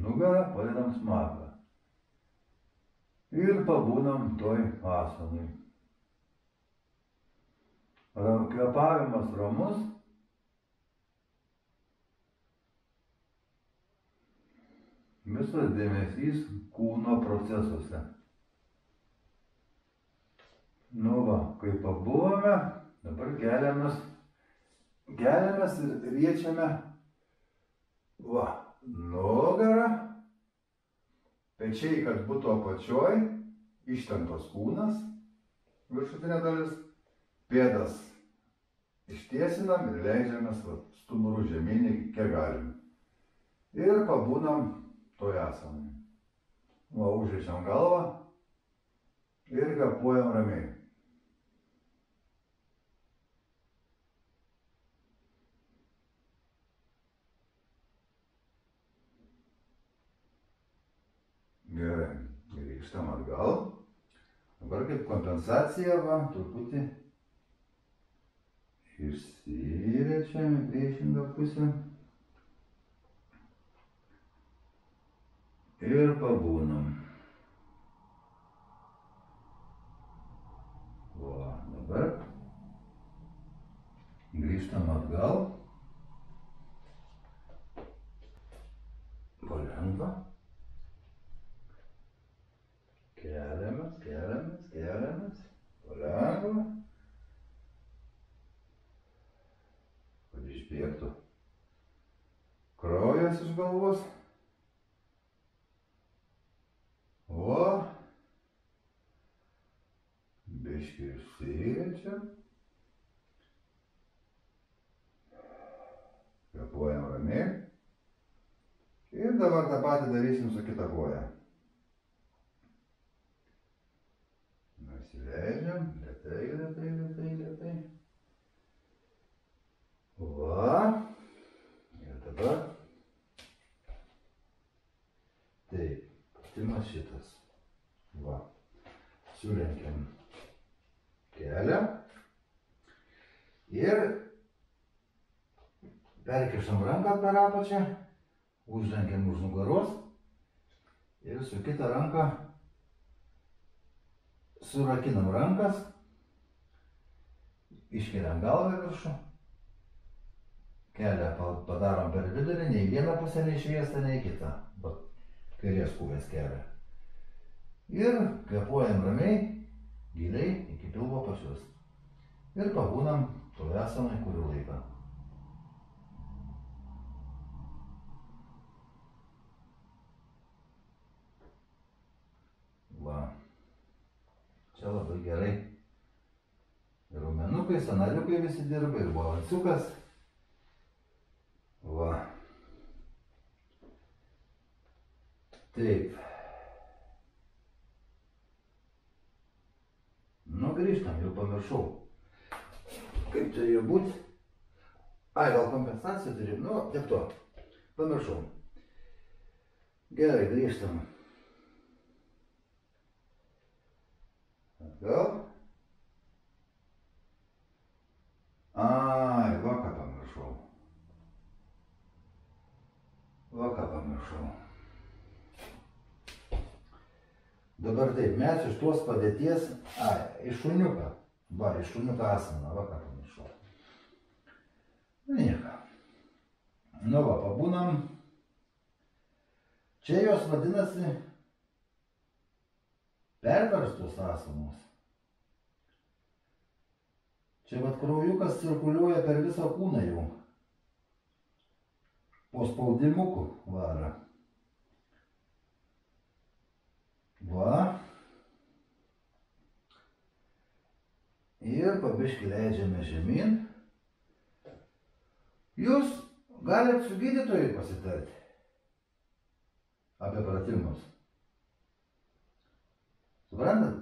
nugarą, padedam smakrą. Ir pabūnam toj asanui. Kvėpavimas ramus. Visas dėmesys kūno procesuose. Nu va, kai pabuvome, dabar keliamės ir riečiame va, nugarą, pečiai, kad būtų apačioj, ištemptas kūnas, viršutinė dalis, pėdas ištiesinam ir leidžiamės va, stuburų žemynį, kiek galim. Ir pabūnam toj asanai. Va, užričiam galvą ir kvėpuojam ramiai. Gerai, grįžtam atgal. Dabar kaip kompensacija, va, truputį išsirečiam į priešingą pusę. Ir pabūnam. Va, dabar grįžtam atgal. Palengva. Keliamės. Palengva. Kad išbėgtų kelias iš galvos. O. Biškį išsiriečiam. Kvėpuojam ramiai. Ir dabar tą patį darysim su kita koja. Nusileidžiam, lėtai, lėtai, lėtai, lėtai. Va. Ir dabar. Taip, pratimas šitas. Va. Sulenkiam kelią. Ir perkišam ranką per apačią, užlenkiam už nugaros ir su kita ranka surakinam rankas, iškeliam galvą į viršų, kelią padarom per vidurį, nei vieną pusę neišviestą, nei kitą, kairės kūvės kelią. Ir kvėpuojam ramiai, giliai iki pilvo pačios. Ir pabūnam toj esamai kurį laiką. Va. Čia labai gerai. Ir raumenukai, sąnariukai visi dirba, ir balansiukas. Va. Taip. Nu, grįžtam, jau pamiršau. Kaip turėjo būti? Ai, gal kompensaciją turim? Nu, tiek to. Pamiršau. Gerai, grįžtam. Atgal. Ai, va ką pamiršau. Va ką pamiršau. Dabar taip, mes iš tos padėties, iš šuniuką, va, iš šuniuką asmeną, va ką pamiršau. Nieko. Nu va, pabūnam. Čia jos vadinasi perverstos asanos. Čia vat kraujukas cirkuliuoja per visą kūną jau. Po spaudimukų vara. Va. Ir pabiškį leidžiame žemyn. Jūs galite su gydytojui pasitarti apie pratimus. Suprantat?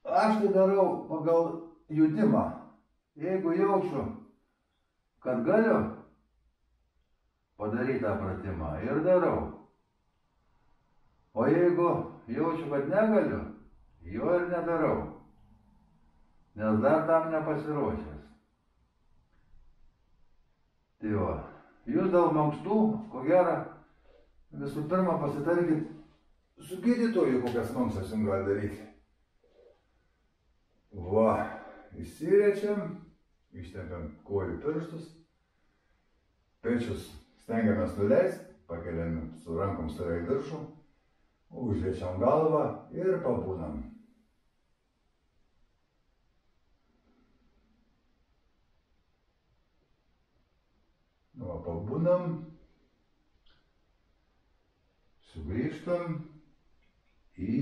Aš tai darau pagal judimą. Jeigu jaučiu, kad galiu padaryti tą pratimą, ir darau. O jeigu jaučiu, kad negaliu, jo ir nedarau, nes dar tam nepasiruošęs. Tai va, jūs dėl mankštų, ko gero, visų pirma pasitarkit su gydytoju, kokias mankštas jums gali daryti. Va, išsiriečiam, ištempiam kojų pirštus, pečius stengiamės nuleisti, pakeliam su rankom save į viršų. Užliečiam galvą ir pabūnam. Nu, pabūnam. Sugrįžtam į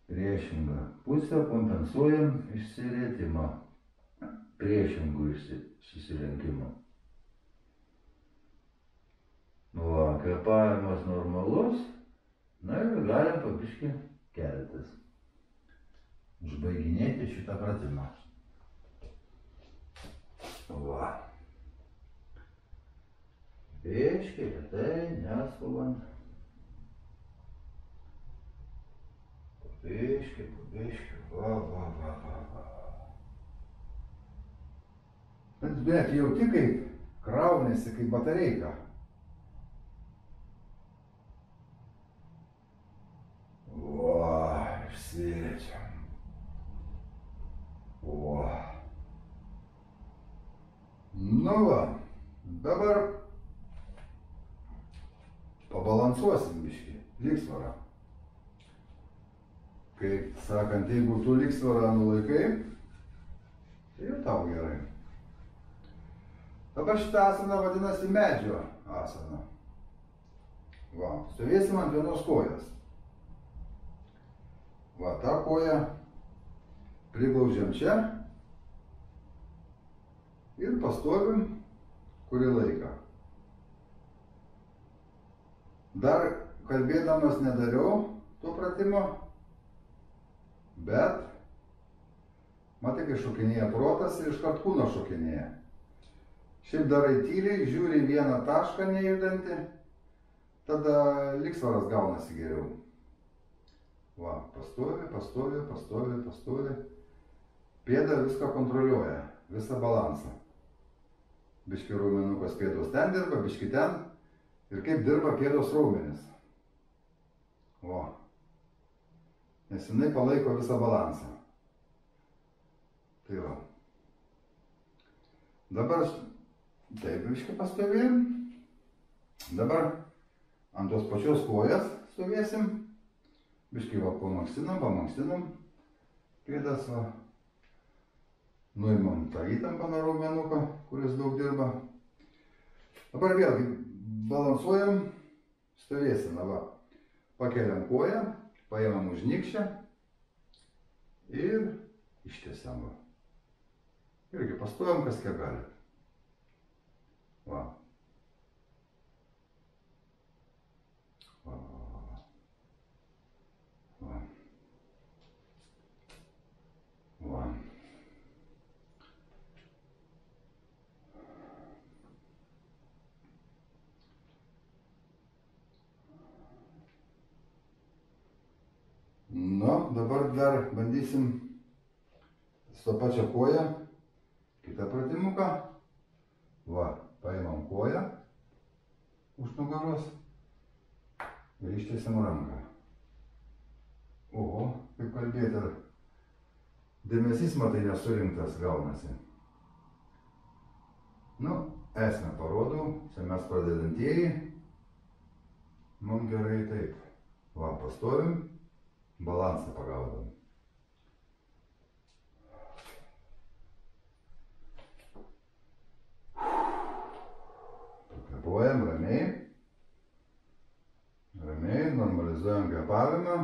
priešingą pusę, kompensuojam išsirietimą. Priešingų susilenkimą. Va, kvėpavimas normalus. Na ir galim pabiškį keltis. Užbaiginėti šitą pratimą. Va. Biškį, lėtai, neskubant. Pabiškį, va, va, va, va, va. Bet jauti, kaip kraunasi, kaip batareika. Išsiriečiam. O. Nu va, dabar pabalansuosim biškį lygsvarą. Kaip sakant, jeigu tu lygsvarą nulaikai, tai jau tau gerai. Dabar šitą asaną vadinasi medžio asana. Va, stovėsim ant vienos kojas. Va, tą koją priglaudžiam čia ir pastovim kurį laiką. Dar kalbėdamas nedariau to pratimo, bet matai, kai šokinėja protas ir iškart kūno šokinėja. Šiaip darai tyliai, žiūri vieną tašką nejudantį, tada lygsvaras gaunasi geriau. Va, pastovi. Pėda viską kontroliuoja, visą balansą. Biški raumenukas pėdos ten dirba, biški ten. Ir kaip dirba pėdos raumenis. Va. Nes jinai palaiko visą balansą. Tai va. Dabar taip biški pastovėjom. Dabar ant tos pačios kojas stovėsim. Biškai va pamankstinom pėdas va. Nuimam tą įtampą nuo raumenuko, kuris daug dirba. Dabar vėlgi balansuojam, stovėsime va. Pakeliam koją, paėmam už nykščią ir ištiesiam va. Irgi pastovim kas kiek gali. Va. Nu, dabar dar bandysim su tą pačią koją, kitą pratimuką. Va, paimam koją už nugaros ir ištiesiam ranką. Oho, kaip kalbėti, ar dėmesys matai nesurinktas gaunasi. Nu, esmę parodau, čia mes pradedantieji. Mums gerai taip. Va, pastovim. Balansą pagaudom. Pakvėpuojam ramiai. Ramiai, normalizuojam kvėpavimą.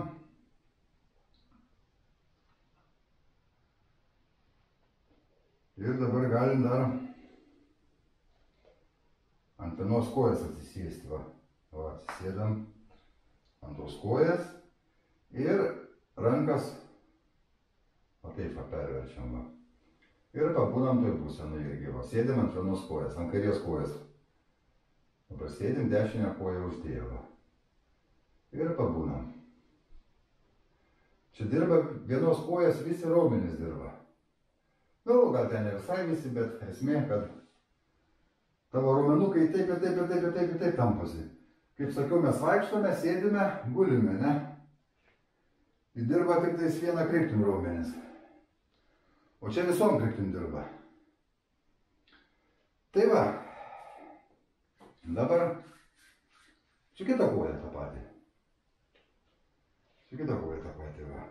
Ir dabar galim dar ant vienos kojas atsisėsti. Va, atsisėdam ant tos kojas. Ir rankas, o taip perverčiam va. Ir pabūnam toj būsenai irgi va. Sėdim ant vienos kojas, ant kairės kojas. Dabar sėdim, dešinę koją uždėję va. Ir pabūnam. Čia dirba vienos kojas, visi raumenys dirba. Nu, gal ten ne visai visi, bet esmė, kad tavo raumenukai taip tamposi. Kaip sakiau, mes vaikštome, sėdime, gulime, ne? Ir dirba tik tais vieną kryptim raumenis. O čia visom kryptim dirba. Tai va. Dabar čia kita koja tą patį. Čia kita koja tą patį, va.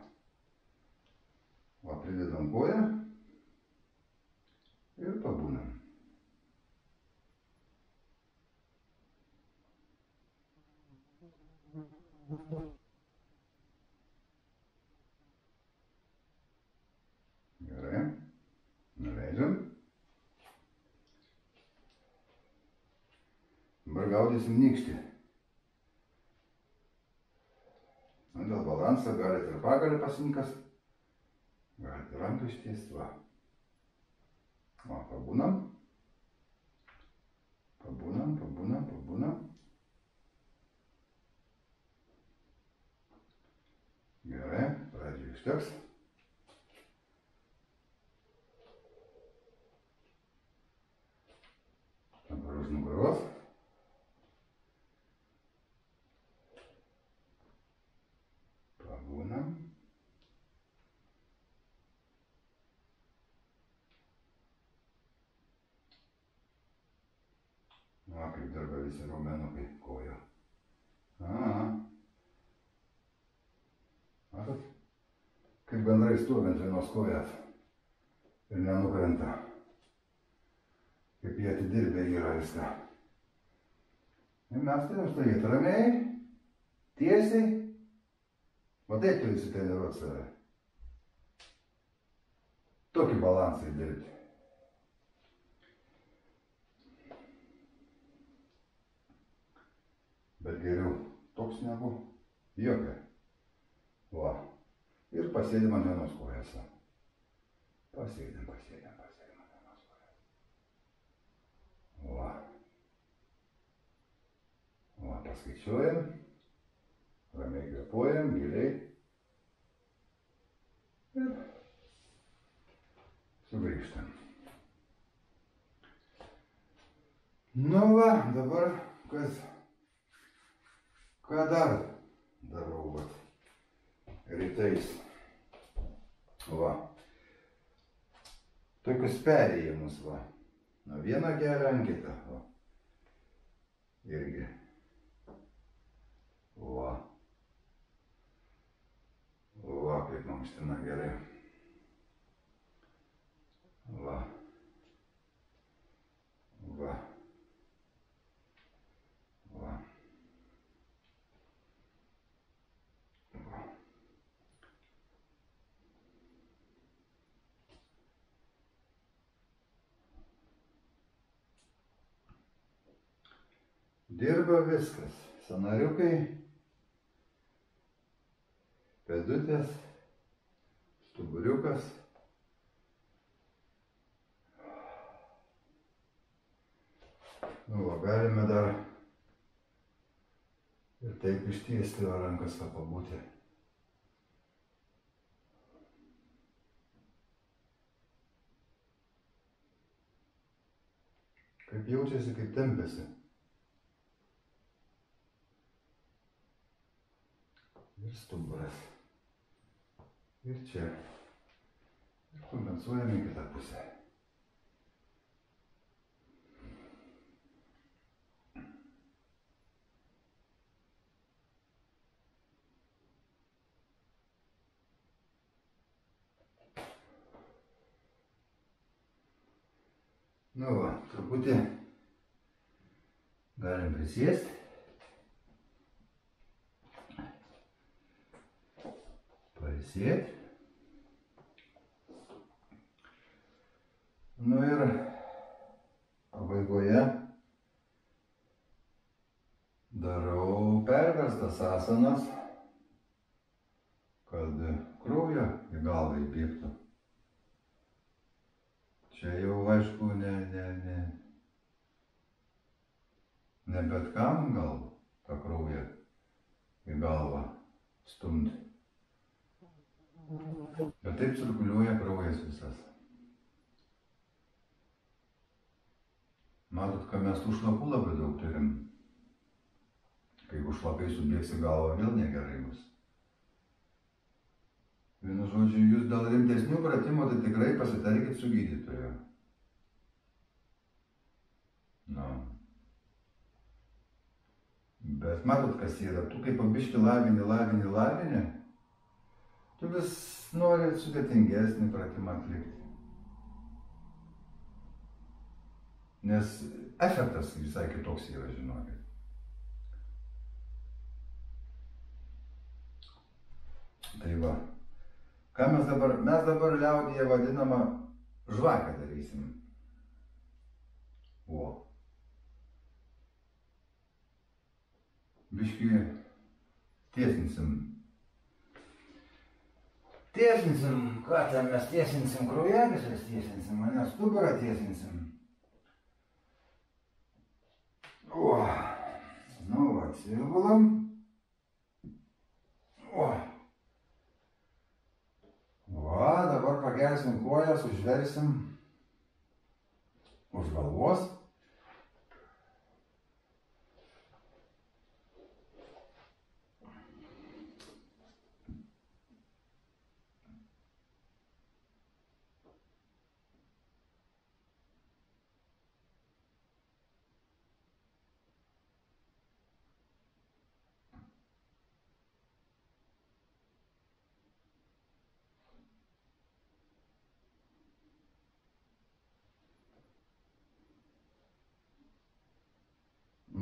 Va, pridedam koją. Ir pabūnam. Gerai, nuleidžiam. Dabar gaudysim nykštį. Dėl balansą galite ir pagalį pasinkas, galite ranką ištiesti, va. Va, pabūnam. Gerai, pradžiai užteks. Dabar už nugaros. Pabūnam. Va, kaip dirba visi raumenukai kojo. Matot, kaip bendrai stovint vienos kojas ir nenukrenta. kaip jie atidirbę yra viską. Ir mes turim stovėti ramiai, tiesiai, o taip turi sutreniruoti save. Tokį balansą įdirbti. Bet geriau toks negu jokia. Va. Ir pasėdim ant vienos kojos. Pasėdim ant vienos kojos. Va. Va, paskaičiuojam. Ramiai kvėpuojam, giliai. Ir sugrįžtam. Nu va, dabar ką dar darau, va, rytais. Va. Tokius perėjimus, va. Nuo vieno kelio ant kitą, va. Irgi. Va. Va, kaip mankština gerai. Va. Va. Va. Va. Dirba viskas. Sąnariukai, pėdutės, stuburiukas. Nu, va, galime dar ir taip ištiesti rankas, va, pabūti. Kaip jaučiasi, kaip tempiasi. Ir stuburas. Ir čia. Ir kompensuojame į kitą pusę. Nu va, truputį galim prisėsti. Pailsėti. Nu ir pabaigoje darau perverstas asanas, kad kraujo į galvą įbėgtų. Čia jau, aišku, ne bet kam gal tą kraują į galvą stumti. Bet taip cirkuliuoja kraujas visas. Matot, kad mes tų šlapų labai daug turim. Kai jeigu šlapai subėgs į galvą, vėl negerai bus. Vienu žodžiu, jūs dėl rimtesnių pratimų, tai tikrai pasitarkit su gydytoju. Nu. Bet matot, kas yra, tu kaip pabiški lavini, tu vis nori sudėtingesnį pratimą atlikti. Nes efektas visai kitoks yra, žinokit. Tai va. Ką mes dabar liaudyje vadinamą žvakę darysim. O. Biškį tiesinsim. Ką ten mes tiesinsim, kraujagyslės tiesinsim, ane stuburą tiesinsim. O. Nu va, atsigulam. O. Va, dabar pakelsim kojas, užversim už galvos.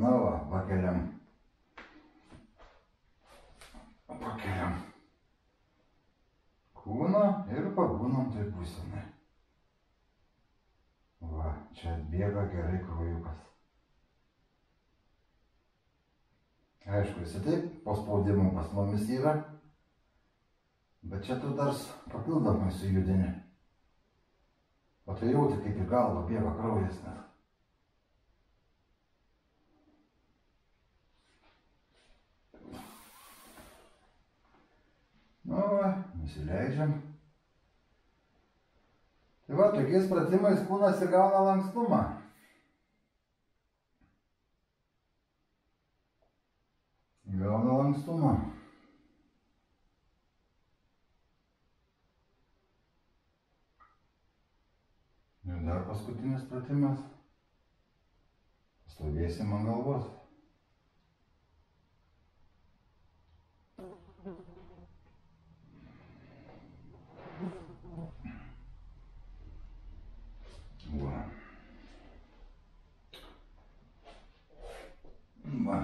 Na va, pakeliam. Pakeliam kūną ir pabūnam tai būsenai. Va, čia atbėga gerai kraujukas. Aišku, jis taip po spaudimų pas mumis yra, bet čia tu dar papildomai sujudini. O tai jauti, kaip į galvą bėga kraujas net. Nu va, nusileidžiam. Tai va, tokiais pratimais kūnas įgauna lankstumą. Įgauna lankstumą. Ir dar paskutinis pratimas. Stovėsim ant galvos. Va. Va.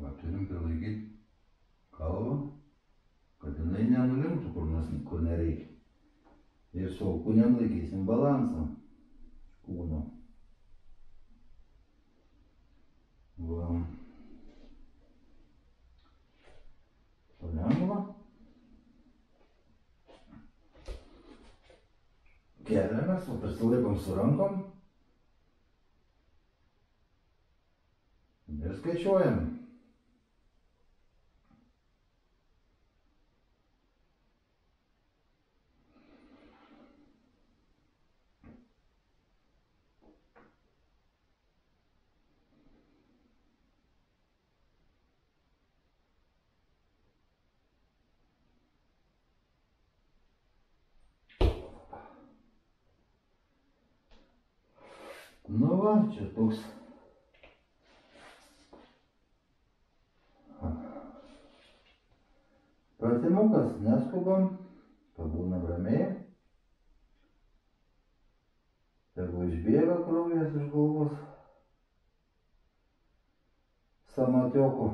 Va, turim prilaikyti galvą, kad jinai nenulimtų kur nereikia. Ir su alkūnėm laikysim balansą kūno. Va. Palengva. Keliamės, o prisilaikom su rankom. Ir skaičiuojam. Nu va, čia toks pratimukas, neskubam, pabūnam ramiai. Jeigu išbėga kraujas iš galvos samatiokų.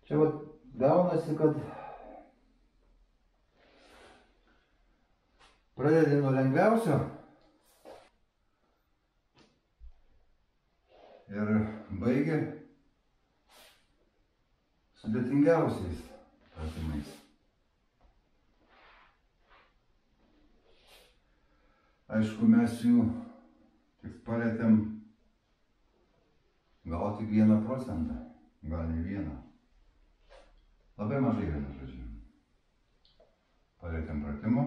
Čia vat gaunasi, kad pradedi nuo lengviausio ir baigi sudėtingiausiais pratimais. Aišku, mes jų tik palietėm gal tik 1%, gal ne 1%. Labai mažai vienu žodžiu. Palietėm pratimų,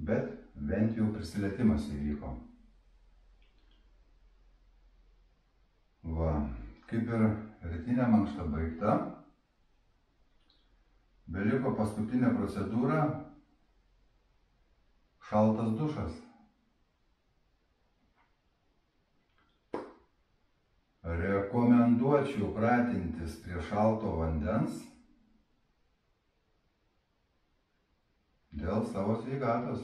bet bent jau prisilietimas įvyko. Va, kaip ir rytinė mankšta baigta, beliko paskutinė procedūra – šaltas dušas. Rekomenduočiau pratintis prie šalto vandens dėl savo sveikatos.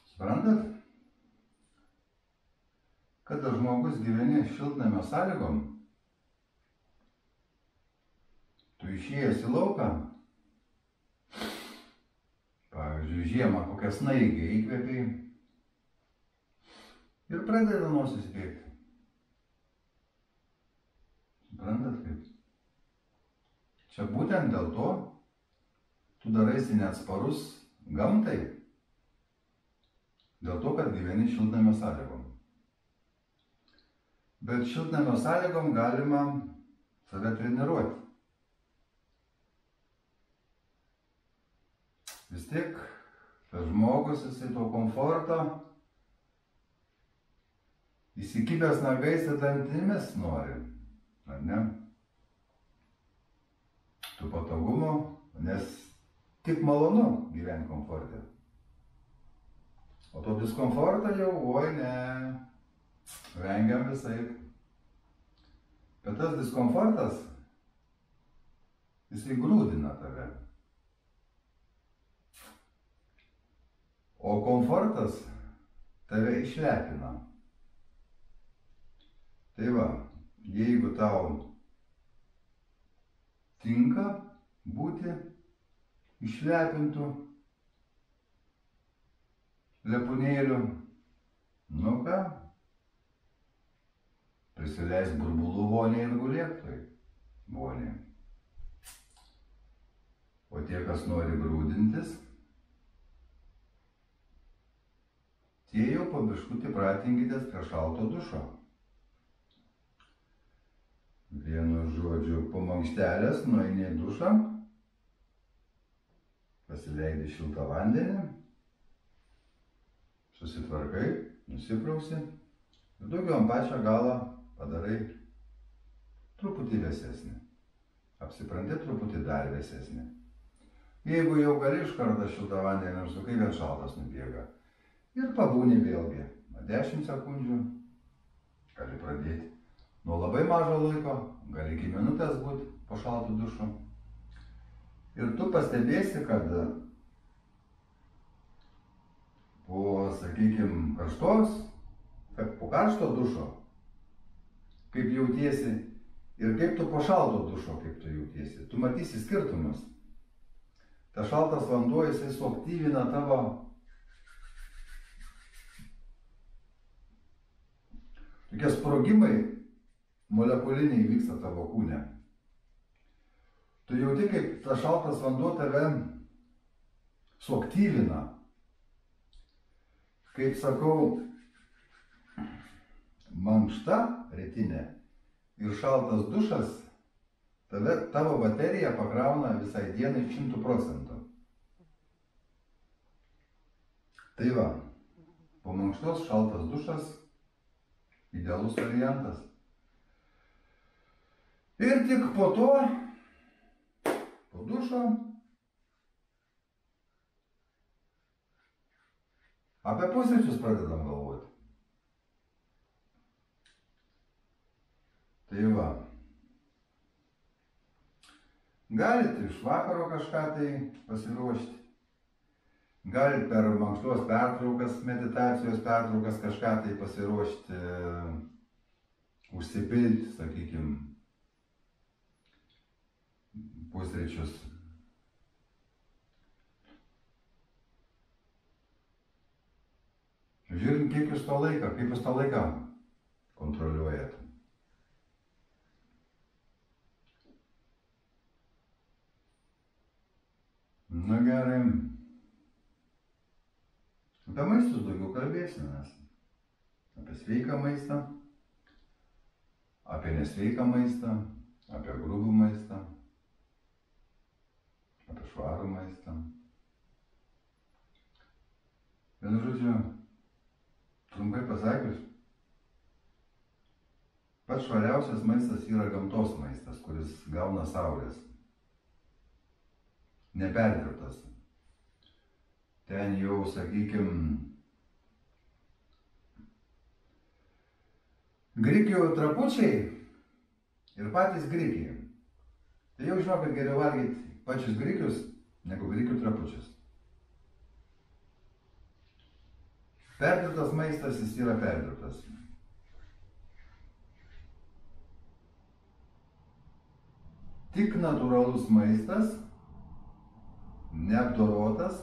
Suprantat? Kada žmogus gyveni šiltnamio sąlygom, tu išėjęs į lauką, pavyzdžiui, žiemą kokią snaigę įkvėpiai, ir pradeda nosis bėgti. Suprantat kaip? Čia būtent dėl to tu daraisi neatsparus gamtai. Dėl to, kad gyveni šiltnamio sąlygom. Bet šiltnamio sąlygom galima save treniruoti. Vis tiek tas žmogus, jisai to komforto įsikibęs nagais ir dantimis nori, ar ne? Tų patogumų, nes tik malonu gyventi komforte. O to diskomfortą jau, oi ne, vengiam visaip. Bet tas diskomfortas, jisai grūdina tave. O komfortas tave išlepina. Tai va, jeigu tau tinka būti išlepintų lepūnėlių, nu ką, prisileisk burbulų vonį ir gulėk toj vonį. O tie, kas nori grūdintis, tie jau po biškutį pratinkitės prie šalto dušo. Vienu žodžiu, po mankštelės nueini į dušą, pasileidi šiltą vandenį, susitvarkai, nusiprausi ir daugiau ant pačią galą padarai truputį vėsesnį. Apsipranti truputį dar vėsesnį. Jeigu jau gali iš karto šiltą vandenį nusukai, vėl šaltas nubėga. Ir pabūni vėlgi 10 sekundžių, gali pradėti nuo labai mažo laiko, gali iki minutės būti po šaltų dušu. Ir tu pastebėsi, kad po, sakykime, po karšto dušo, kaip jautiesi ir kaip tu po šalto dušo, kaip tu jautiesi. Tu matysi skirtumus. Ta šaltas vanduo, jisai suaktyvina tavo tokie sprogimai molekuliniai vyksta tavo kūne. Tu jauti, kaip tas šaltas vanduo tave suaktyvina. Kaip sakau, mankšta rytinė ir šaltas dušas tavo bateriją pakrauna visai dienai 100%. Tai va, po mankštos šaltas dušas idealus variantas. Ir tik po to, po dušo, apie pusryčius pradedam galvoti. Tai va. Galit iš vakaro kažką tai pasiruošti. Galit per mankštos pertraukas, meditacijos pertraukas kažką tai pasiruošti, užsipilti, sakykime, pusryčius. Žiūrint, kaip jūs tą laiką kontroliuojat. Na gerai. Apie maistus daugiau kalbėsime mes. Apie sveiką maistą, apie nesveiką maistą, apie grubų maistą, apie švarų maistą. Vienu žodžiu, trumpai pasakius, pats švariausias maistas yra gamtos maistas, kuris gauna saulės. Neperdirbtas. Ten jau, sakykime, grikių trapučiai ir patys grikiai. Tai jau žinau, kad geriau valgyti pačius grikius, negu grikių trapučius. Perdirbtas maistas, jis yra perdirbtas. Tik natūralus maistas, neapdorotas,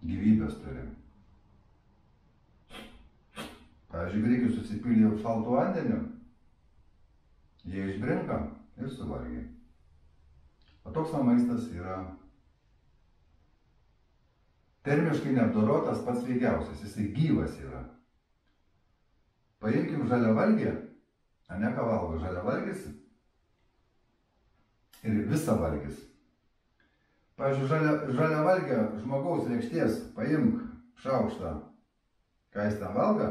gyvybės turi. Pavyzdžiui, grikius susipylė šaltu vandeniu, jie išbrinka ir suvalgė. O toks maistas yra termiškai neapdorotas, pats sveikiausias, jisai gyvas yra. Paimkim žaliavalgį, ane ką valgo žaliavalgis ir visavalgis. Pavyzdžiui, žaliavalgio žmogaus lėkštės paimk šaukštą, ką jis ten valgo,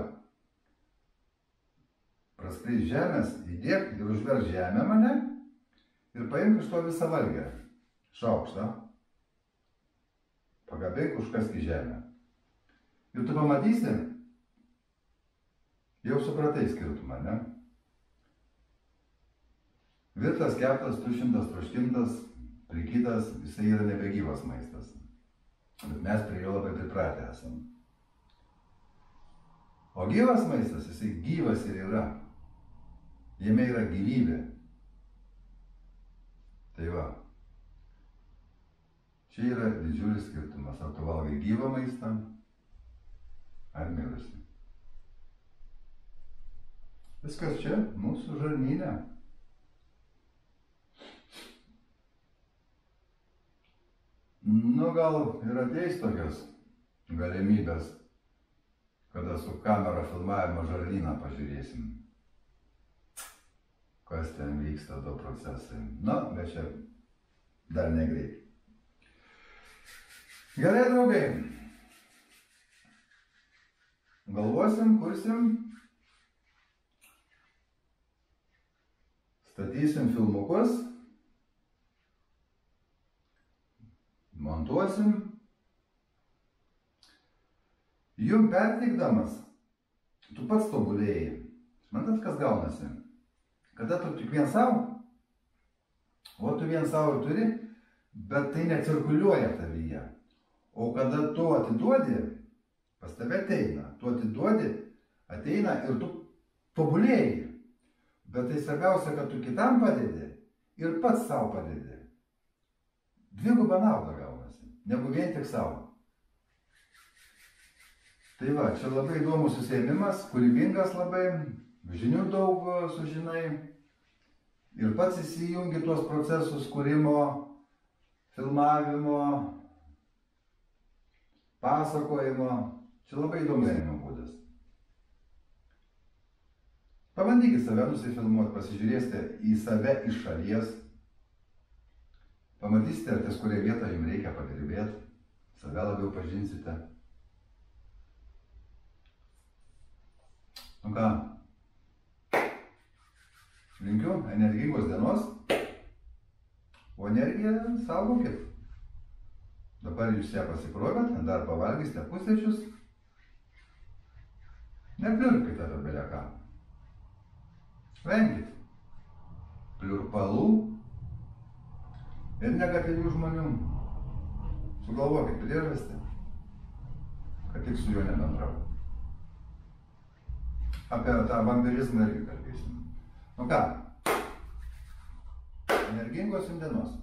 praskleis žemės, įdėk ir užverš žemę mane ir paimk iš to visavalgio šaukštą, pagabėk užkask į žemę. Ir tu pamatysi, jau supratai skirtumą, ne? Virtas, keptas, tušintas, troškintas, plikytas, jisai yra nebegyvas maistas. Bet mes prie jo labai pripratę esam. O gyvas maistas, jisai gyvas ir yra. Jame yra gyvybė. Tai va. Čia yra didžiulis skirtumas. Ar tu valgai gyvą maistą, ar mirusį. Viskas čia, mūsų žarnyne. Nu, gal ir ateis tokios galimybės, kada su kamera filmavimo žarnyną pažiūrėsim, kas ten vyksta to procesai. Na, bet čia dar negreit. Gerai, draugai. Galvosim, kursim, statysim filmukus, montuosim. Jum perteikdamas, tu pats tobulėjai. Matot, kas gaunasi? Kada tu tik vien savo, o tu vien savo ir turi, bet tai necirkuliuoja tavyje. O kada tu atiduodi, pas tave ateina. Tu atiduodi, ateina ir tu tobulėjai. Bet tai svarbiausia, kad tu kitam padedi ir pats savo padedi. Dvigubą naudą gaunasi, negu vien tik savo. Tai va, čia labai įdomus užsiėmimas, kūrybingas labai, žinių daug sužinai ir pats įsijungi tuos procesus kūrimo, filmavimo, pasakojimo. Čia labai įdomus gyvenimo būdas. Pabandykite save nusifilmuoti, pasižiūrėsite į save iš šalies. Pamatysite, ties kurie vietą jums reikia padirbėti, save labiau pažinsite. Nu ką, linkiu energingos dienos, o energiją saugokit. Dabar jūs ją pasikrovėt, dar pavalgysite pusryčius. Nepliurkite apie beleką. Venkit pliurpalų ir negatyvių žmonių. Sugalvokit priežastį, kad tik su juo nebendrauti. Apie tą vampirizmą irgi kalbėsim. Nu ką, energingos jums dienos.